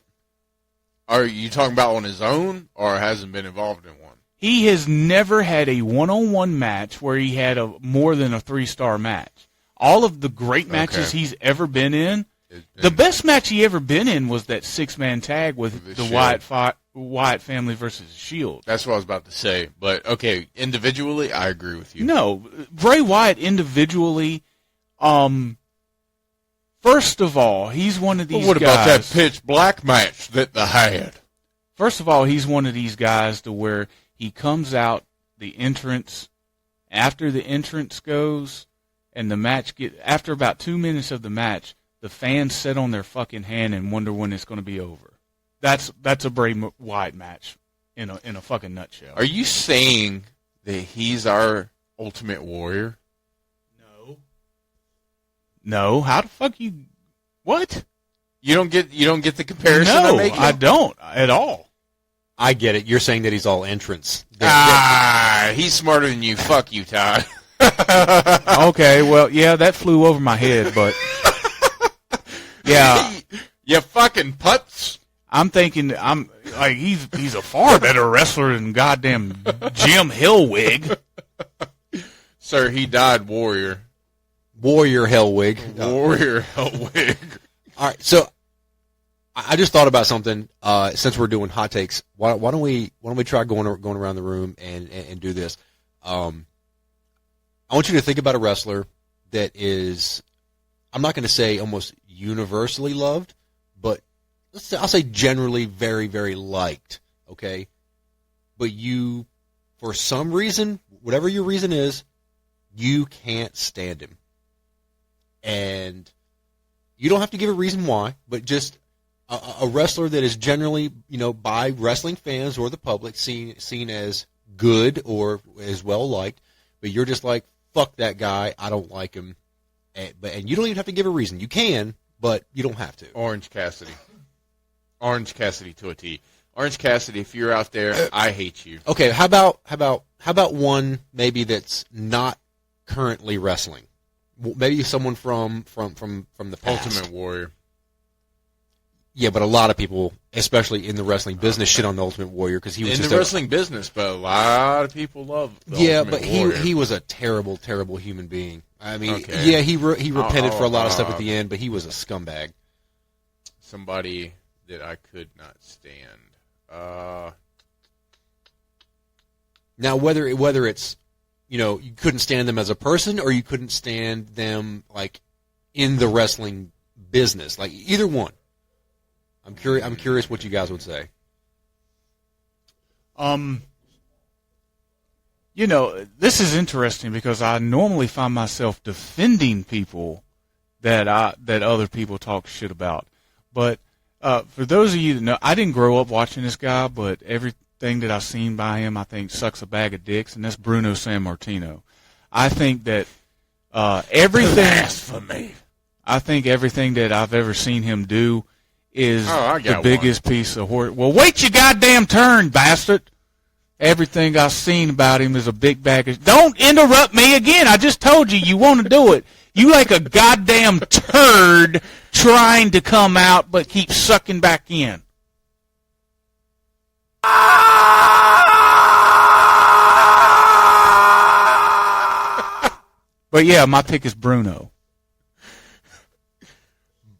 Are you talking about on his own, or hasn't been involved in one? He has never had a one-on-one match where he had more than a 3-star match. All of the great matches he's ever been in, the best match he ever been in was that 6-man tag with the Wyatt family versus Shield. That's what I was about to say. But, okay, individually, I agree with you. No, Bray Wyatt individually, first of all, he's one of these guys. What about that pitch black match that they had? First of all, he's one of these guys to where he comes out the entrance, after the entrance goes, and the match after about 2 minutes of the match, the fans sit on their fucking hand and wonder when it's going to be over. That's a Bray Wyatt match in a fucking nutshell. Are you saying that he's our Ultimate Warrior? No. How the fuck you? What? You don't get the comparison No, I'm making? I don't at all. I get it. You're saying that he's all entrance. He's smarter than you. Fuck you, Todd. Okay, well, yeah, that flew over my head, but yeah, you fucking putz. I'm thinking he's a far better wrestler than goddamn Jim Hellwig. Sir, he died warrior. Warrior Hellwig. Warrior Hellwig. All right, so I just thought about something. Since we're doing hot takes, why don't we try going around the room and do this? I want you to think about a wrestler that is, I'm not going to say almost universally loved, but I'll say generally very, very liked. Okay, but you, for some reason, whatever your reason is, you can't stand him, and you don't have to give a reason why, but just a wrestler that is generally, by wrestling fans or the public seen as good or as well liked, but you're just like, fuck that guy, I don't like him, and you don't even have to give a reason. You can, but you don't have to. Orange Cassidy. Orange Cassidy to a T. Orange Cassidy, if you're out there, I hate you. Okay, how about one maybe that's not currently wrestling? Maybe someone from the past. Ultimate Warrior. Yeah, but a lot of people, especially in the wrestling business, shit on the Ultimate Warrior because he was in just the wrestling business, but a lot of people love the Ultimate Warrior. he was a terrible, terrible human being. I mean, yeah, he repented for a lot of stuff at the end, but he was a scumbag. Somebody that I could not stand. Now, whether it's you couldn't stand them as a person, or you couldn't stand them like in the wrestling business, like either one. I'm curious what you guys would say. you know, this is interesting because I normally find myself defending people that other people talk shit about. But for those of you that know, I didn't grow up watching this guy, but everything that I've seen by him, I think sucks a bag of dicks, and that's Bruno Sammartino. I think that everything. Blasphemy. I think everything that I've ever seen him do is the biggest piece of horse. Well, wait your goddamn turn, bastard. Everything I've seen about him is a big bag of... Don't interrupt me again. I just told you want to do it. You like a goddamn turd trying to come out but keep sucking back in. But yeah, my pick is Bruno.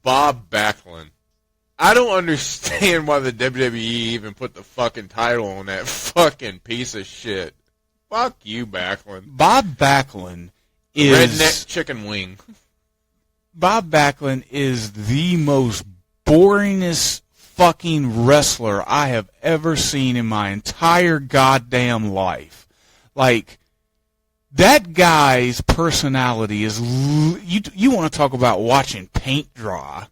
Bob Backlund. I don't understand why the WWE even put the fucking title on that fucking piece of shit. Fuck you, Backlund. Bob Backlund is... Redneck chicken wing. Bob Backlund is the most boringest fucking wrestler I have ever seen in my entire goddamn life. Like, that guy's personality is... You want to talk about watching paint dry.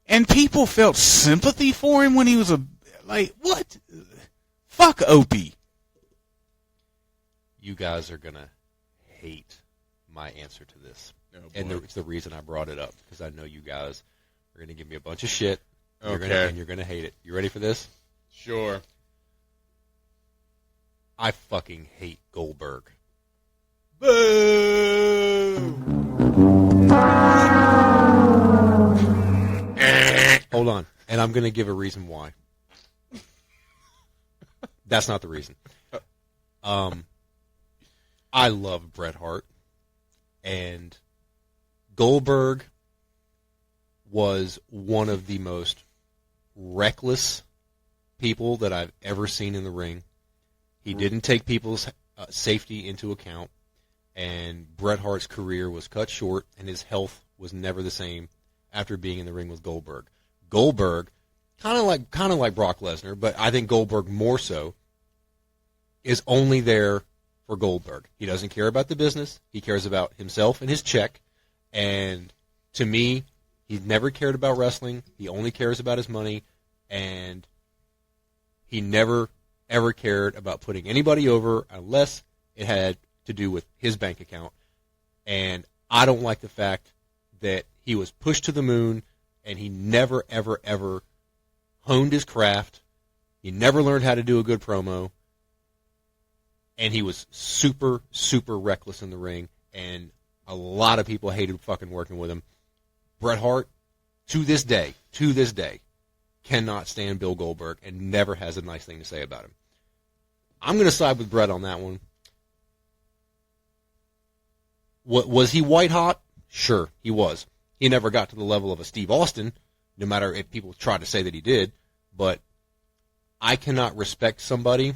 And people felt sympathy for him when he was what? Fuck Opie. You guys are going to hate my answer to this. Oh, and it's the reason I brought it up, because I know you guys are going to give me a bunch of shit. Okay. You're going to hate it. You ready for this? Sure. I fucking hate Goldberg. Boo! Hold on. And I'm going to give a reason why. That's not the reason. I love Bret Hart. And Goldberg was one of the most reckless people that I've ever seen in the ring. He didn't take people's safety into account. And Bret Hart's career was cut short, and his health was never the same after being in the ring with Goldberg. Goldberg, kind of like Brock Lesnar, but I think Goldberg more so, is only there for Goldberg. He doesn't care about the business. He cares about himself and his check. And to me, he's never cared about wrestling. He only cares about his money. And he never, ever cared about putting anybody over unless it had to do with his bank account. And I don't like the fact that he was pushed to the moon and he never, ever, ever honed his craft. He never learned how to do a good promo. And he was super, super reckless in the ring. And a lot of people hated fucking working with him. Bret Hart, to this day, cannot stand Bill Goldberg and never has a nice thing to say about him. I'm going to side with Bret on that one. Was he white hot? Sure, he was. He never got to the level of a Steve Austin, no matter if people tried to say that he did. But I cannot respect somebody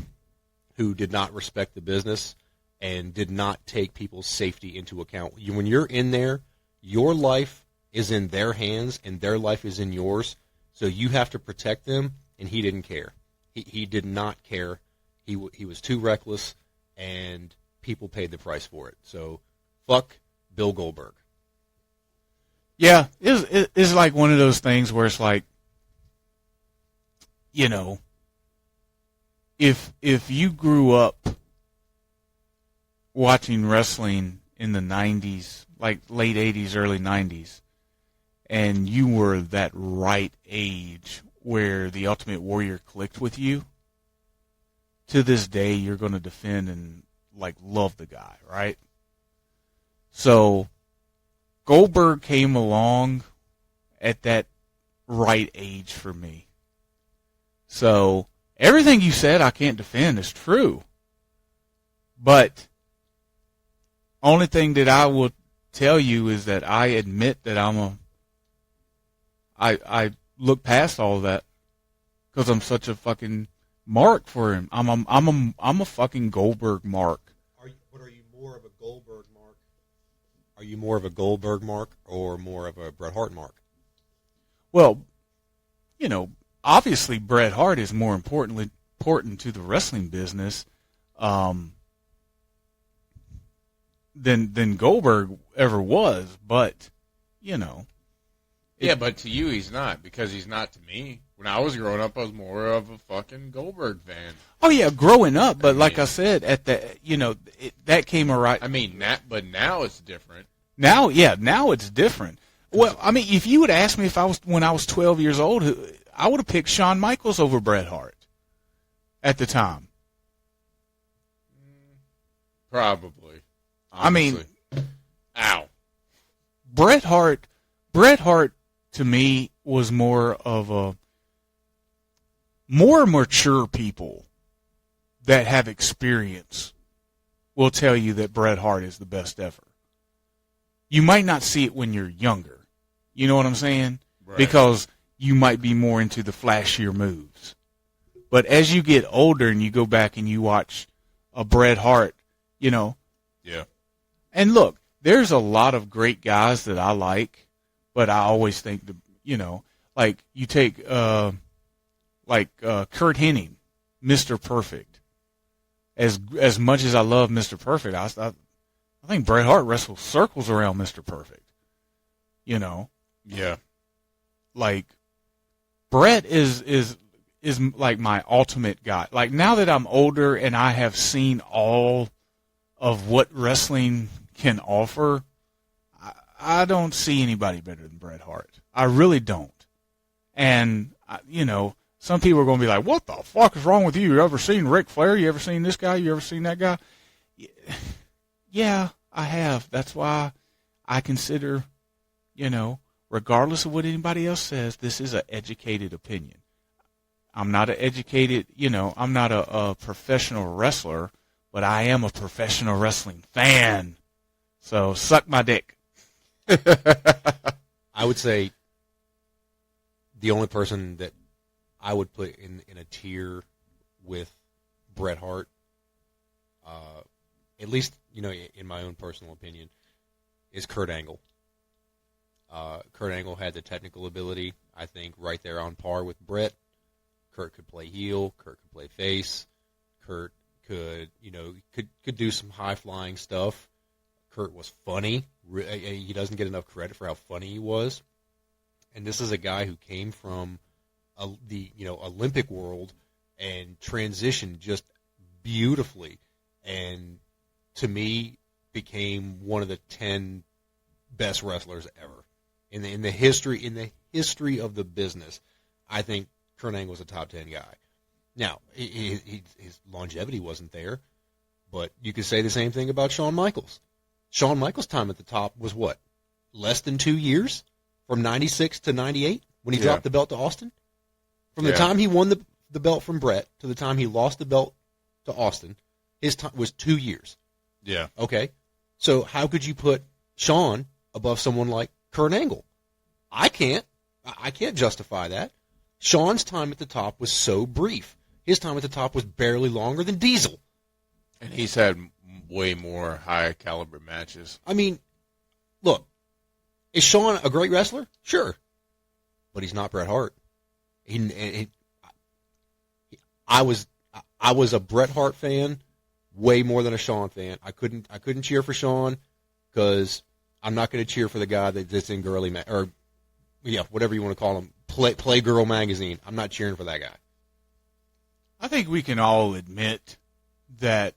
who did not respect the business and did not take people's safety into account. When you're in there, your life is in their hands and their life is in yours. So you have to protect them, and he didn't care. He did not care. He was too reckless, and people paid the price for it. So fuck Bill Goldberg. Yeah, it's like one of those things where it's like, you know, if you grew up watching wrestling in the 90s, like late 80s, early 90s, and you were that right age where the Ultimate Warrior clicked with you, to this day you're going to defend and like love the guy, right? So Goldberg came along at that right age for me. So everything you said I can't defend is true. But only thing that I will tell you is that I admit that I look past all of that because I'm such a fucking mark for him. I'm a fucking Goldberg mark. Are you more of a Goldberg mark? Are you more of a Goldberg mark or more of a Bret Hart mark? Well, you know, obviously Bret Hart is more important to the wrestling business, than Goldberg ever was. But, you know. Yeah, but to you he's not, because he's not to me. When I was growing up, I was more of a fucking Goldberg fan. Oh, yeah, growing up. But like I said, that came around. I mean, but now it's different. Now it's different. Well, I mean, if you would ask me when I was 12 years old, I would have picked Shawn Michaels over Bret Hart at the time. Probably. Honestly. I mean, ow. Bret Hart to me was more of a more mature people that have experience will tell you that Bret Hart is the best ever. You might not see it when you're younger. You know what I'm saying? Right. Because you might be more into the flashier moves. But as you get older and you go back and you watch a Bret Hart, you know. Yeah. And look, there's a lot of great guys that I like, but I always think, like you take Kurt Hennig, Mr. Perfect. As much as I love Mr. Perfect, I think Bret Hart wrestles circles around Mr. Perfect. You know? Yeah. Like, Bret is like my ultimate guy. Like, now that I'm older and I have seen all of what wrestling can offer, I don't see anybody better than Bret Hart. I really don't. And, some people are going to be like, what the fuck is wrong with you? You ever seen Ric Flair? You ever seen this guy? You ever seen that guy? Yeah, I have. That's why I consider, regardless of what anybody else says, this is an educated opinion. I'm not I'm not a professional wrestler, but I am a professional wrestling fan. So suck my dick. I would say the only person that I would put in a tier with Bret Hart, at least, in my own personal opinion, is Kurt Angle. Kurt Angle had the technical ability, I think, right there on par with Bret. Kurt could play heel. Kurt could play face. Kurt could do some high-flying stuff. Kurt was funny. He doesn't get enough credit for how funny he was. And this is a guy who came from the Olympic world and transitioned just beautifully, and to me became one of the 10 best wrestlers ever in the history of the business. I think Kurt Angle was a top 10 guy. Now his longevity wasn't there, but you could say the same thing about Shawn Michaels. Shawn Michaels' time at the top was what? Less than 2 years? From 96 to 98 when he dropped the belt to Austin? From the time he won the belt from Bret to the time he lost the belt to Austin, his time was 2 years. Yeah. Okay? So how could you put Shawn above someone like Kurt Angle? I can't justify that. Shawn's time at the top was so brief. His time at the top was barely longer than Diesel. And he's had way more high caliber matches. I mean, look, is Shawn a great wrestler? Sure. But he's not Bret Hart. I was a Bret Hart fan way more than a Shawn fan. I couldn't cheer for Shawn because I'm not going to cheer for the guy that's in whatever you want to call him, Playgirl magazine. I'm not cheering for that guy. I think we can all admit that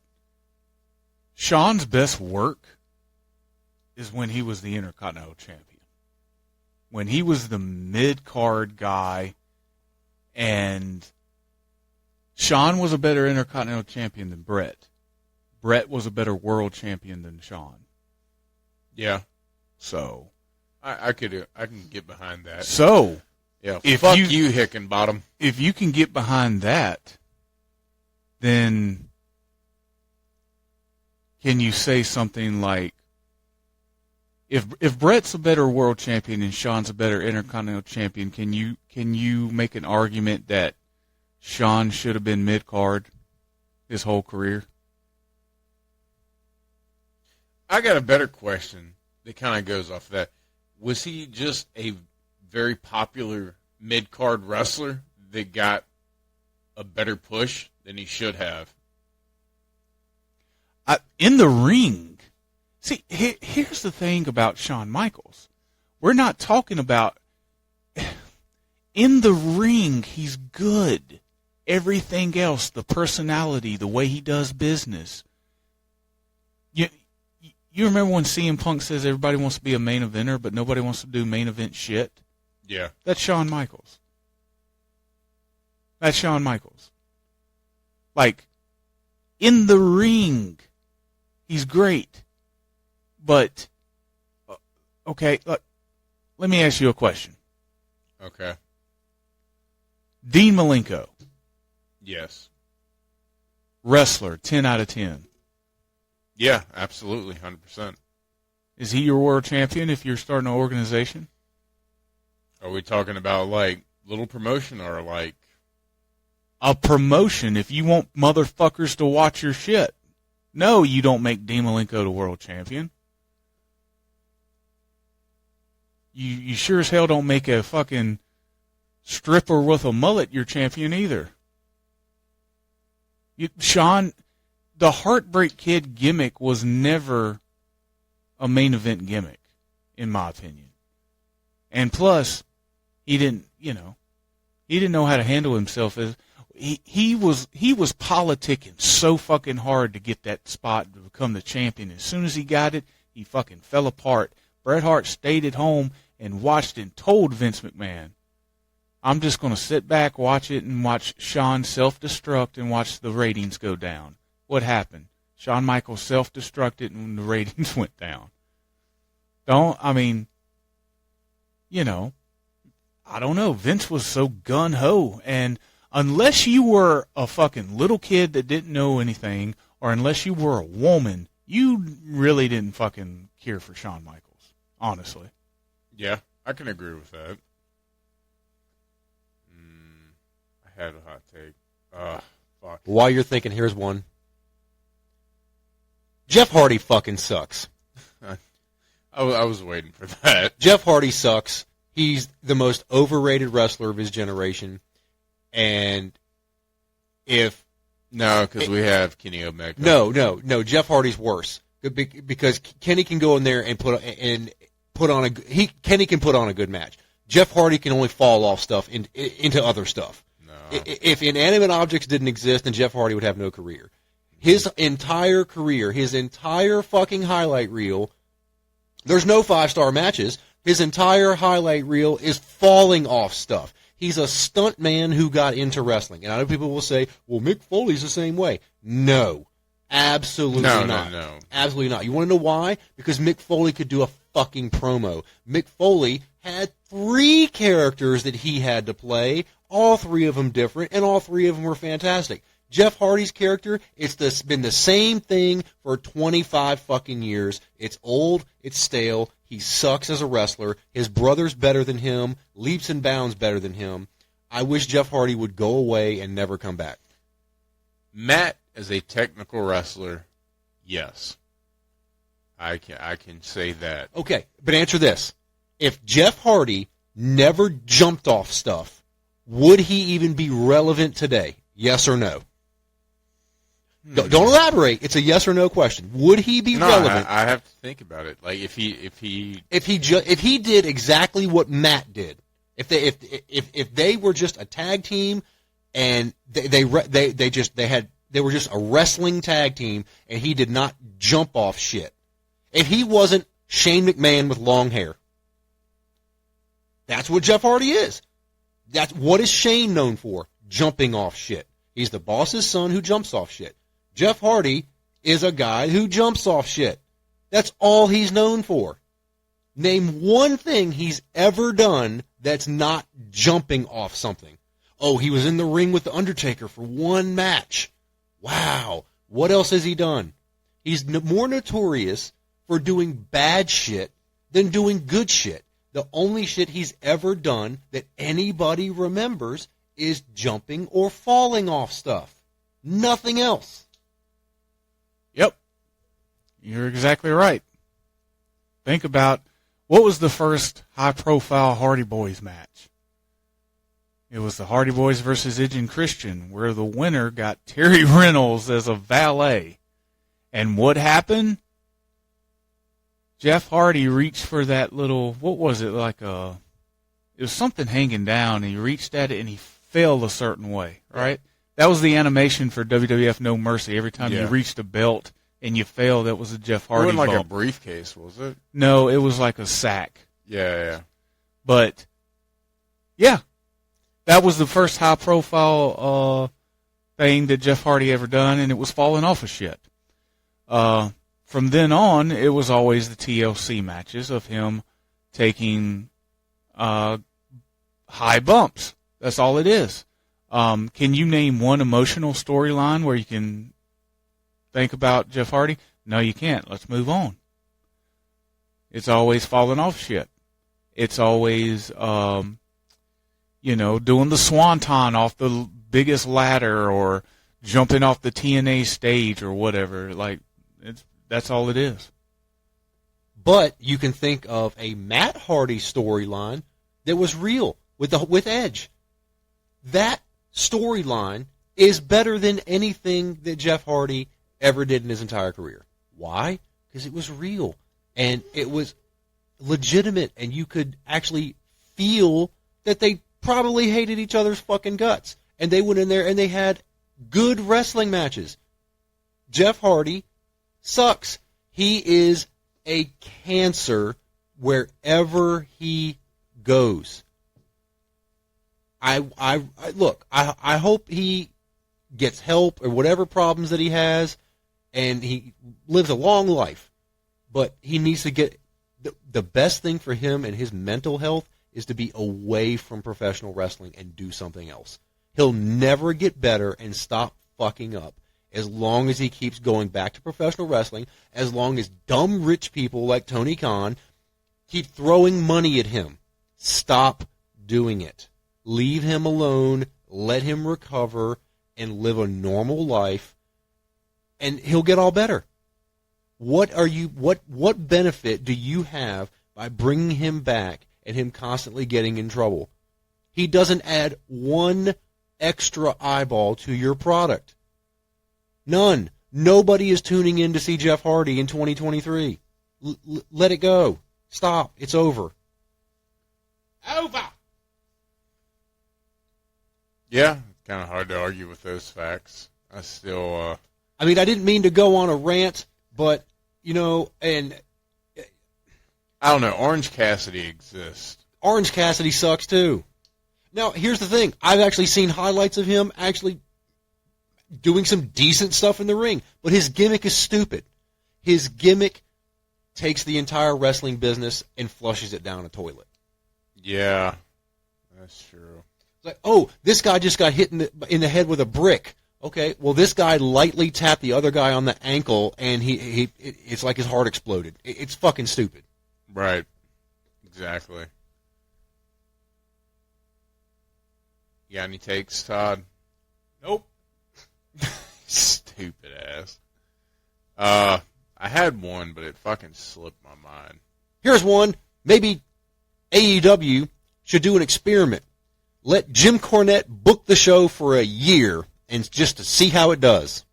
Shawn's best work is when he was the Intercontinental Champion. When he was the mid-card guy, and Shawn was a better Intercontinental Champion than Bret. Bret was a better World Champion than Shawn. Yeah. So I can get behind that. So yeah, if fuck you, Hickenbottom. If you can get behind that, then can you say something like, if Bret's a better world champion and Shawn's a better Intercontinental Champion, can you make an argument that Shawn should have been mid-card his whole career? I got a better question that kind of goes off that. Was he just a very popular mid-card wrestler that got a better push than he should have? In the ring. See, here's the thing about Shawn Michaels. We're not talking about in the ring. He's good. Everything else, the personality, the way he does business. You remember when CM Punk says everybody wants to be a main eventer, but nobody wants to do main event shit? Yeah. That's Shawn Michaels. That's Shawn Michaels. Like, in the ring, he's great. But, okay, look, let me ask you a question. Okay. Dean Malenko, Yes. wrestler, 10 out of 10. Yeah, absolutely, 100%. Is he your world champion if you're starting an organization? Are we talking about, like, little promotion or, like... A promotion if you want motherfuckers to watch your shit. No, you don't make Dean Malenko the world champion. You sure as hell don't make a fucking stripper with a mullet your champion either. Sean, the Heartbreak Kid gimmick was never a main event gimmick, in my opinion. And plus, he didn't know how to handle himself. He was politicking so fucking hard to get that spot to become the champion. As soon as he got it, he fucking fell apart. Bret Hart stayed at home and watched and told Vince McMahon, I'm just going to sit back, watch it, and watch Shawn self-destruct and watch the ratings go down. What happened? Shawn Michaels self-destructed and the ratings went down. I don't know. Vince was so gun-ho. And unless you were a fucking little kid that didn't know anything, or unless you were a woman, you really didn't fucking care for Shawn Michaels, honestly. Yeah, I can agree with that. I had a hot take. Fuck. While you're thinking, here's one. Jeff Hardy fucking sucks. I was waiting for that. Jeff Hardy sucks. He's the most overrated wrestler of his generation. And No, because we have Kenny Omega. No. Jeff Hardy's worse because Kenny can go in there and Kenny can put on a good match. Jeff Hardy can only fall off stuff into other stuff. No. If inanimate objects didn't exist, then Jeff Hardy would have no career. His entire career, his entire fucking highlight reel, there's no 5-star matches. His entire highlight reel is falling off stuff. He's a stunt man who got into wrestling. And I know people will say, well, Mick Foley's the same way. No. Absolutely not. No. Absolutely not. You want to know why? Because Mick Foley could do a fucking promo. Mick Foley had 3 characters that he had to play, all 3 of them different, and all 3 of them were fantastic. Jeff Hardy's character, it's been the same thing for 25 fucking years. It's old, it's stale, he sucks as a wrestler, his brother's better than him, leaps and bounds better than him. I wish Jeff Hardy would go away and never come back. Matt, as a technical wrestler, yes. I can say that. Okay, but answer this. If Jeff Hardy never jumped off stuff, would he even be relevant today? Yes or no? Don't elaborate. It's a yes or no question. Would he be relevant? I have to think about it. Like if he did exactly what Matt did, if they were just a tag team and they were just a wrestling tag team and he did not jump off shit. If he wasn't Shane McMahon with long hair, that's what Jeff Hardy is. That's what is Shane known for? Jumping off shit. He's the boss's son who jumps off shit. Jeff Hardy is a guy who jumps off shit. That's all he's known for. Name one thing he's ever done that's not jumping off something. Oh, he was in the ring with The Undertaker for one match. Wow. What else has he done? He's more notorious for doing bad shit than doing good shit. The only shit he's ever done that anybody remembers is jumping or falling off stuff. Nothing else. Yep. You're exactly right. Think about what was the first high-profile Hardy Boys match? It was the Hardy Boys versus Edge and Christian, where the winner got Terry Reynolds as a valet. And what happened? Jeff Hardy reached for that little, what was it, it was something hanging down, and he reached at it, and he fell a certain way, right? That was the animation for WWF No Mercy. Every time you reached a belt and you fell, that was a Jeff Hardy It wasn't like bump. a briefcase, was it? No, it was like a sack. Yeah. But, yeah, that was the first high-profile thing that Jeff Hardy ever done, and it was falling off of shit. From then on, it was always the TLC matches of him taking high bumps. That's all it is. Can you name one emotional storyline where you can think about Jeff Hardy? No, you can't. Let's move on. It's always falling off shit. It's always, doing the swanton off the biggest ladder or jumping off the TNA stage or whatever. That's all it is. But you can think of a Matt Hardy storyline that was real with Edge. That storyline is better than anything that Jeff Hardy ever did in his entire career. Why? Because it was real and it was legitimate, and you could actually feel that they probably hated each other's fucking guts. And they went in there and they had good wrestling matches. Jeff Hardy sucks. He is a cancer wherever he goes. I hope he gets help or whatever problems that he has, and he lives a long life. But he needs to get the best thing for him and his mental health is to be away from professional wrestling and do something else. He'll never get better and stop fucking up as long as he keeps going back to professional wrestling, as long as dumb rich people like Tony Khan keep throwing money at him. Stop doing it. Leave him alone, let him recover, and live a normal life, and he'll get all better. What benefit do you have by bringing him back and him constantly getting in trouble? He doesn't add one extra eyeball to your product. None. Nobody is tuning in to see Jeff Hardy in 2023. Let it go. Stop. It's over. Over. Yeah, kind of hard to argue with those facts. I still... I didn't mean to go on a rant, but, and... I don't know. Orange Cassidy exists. Orange Cassidy sucks, too. Now, here's the thing. I've actually seen highlights of him actually doing some decent stuff in the ring, but his gimmick is stupid. His gimmick takes the entire wrestling business and flushes it down a toilet. Yeah, that's true. It's like, oh, this guy just got hit in the head with a brick. Okay, well, this guy lightly tapped the other guy on the ankle, and it's like his heart exploded. It's fucking stupid. Right. Exactly. You got any takes, Todd? Nope. Stupid ass. I had one, but it fucking slipped my mind. Here's one. Maybe AEW should do an experiment. Let Jim Cornette book the show for a year and just to see how it does.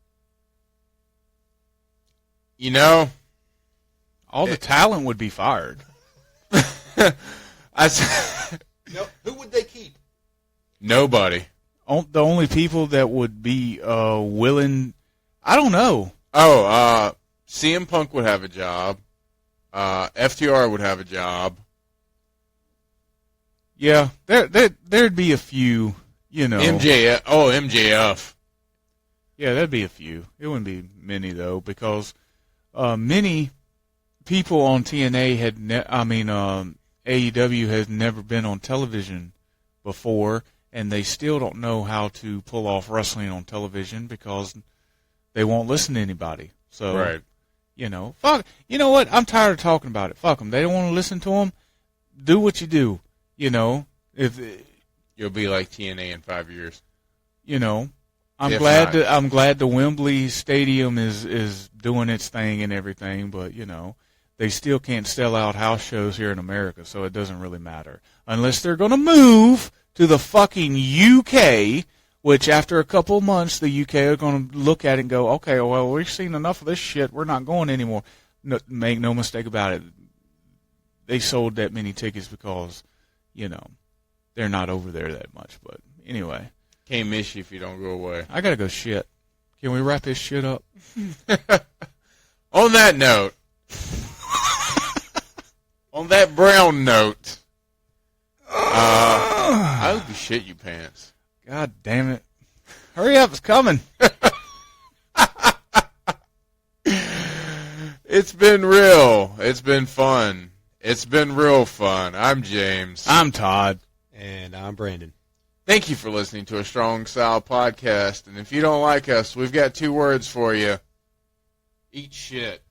All the talent would be fired. Who would they keep? Nobody. The only people that would be willing, I don't know. CM Punk would have a job. FTR would have a job. Yeah, there'd be a few, MJF. Oh, MJF. Yeah, there'd be a few. It wouldn't be many, though, because many people on TNA AEW has never been on television before, and they still don't know how to pull off wrestling on television because they won't listen to anybody. So, right. Fuck. You know what? I'm tired of talking about it. Fuck them. They don't want to listen to them. Do what you do. If You'll be like TNA in 5 years. I'm glad the Wembley Stadium is doing its thing and everything, but they still can't sell out house shows here in America, so it doesn't really matter unless they're going to move to the fucking UK, which after a couple of months, the UK are going to look at it and go, okay, well, we've seen enough of this shit. We're not going anymore. No, make no mistake about it. They sold that many tickets because, they're not over there that much. But anyway. Can't miss you if you don't go away. I got to go shit. Can we wrap this shit up? On that note, on that brown note, I hope you shit you pants. God damn it. Hurry up, it's coming. It's been real. It's been fun. It's been real fun. I'm James. I'm Todd. And I'm Brandon. Thank you for listening to a Strong Style podcast. And if you don't like us, we've got 2 words for you. Eat shit.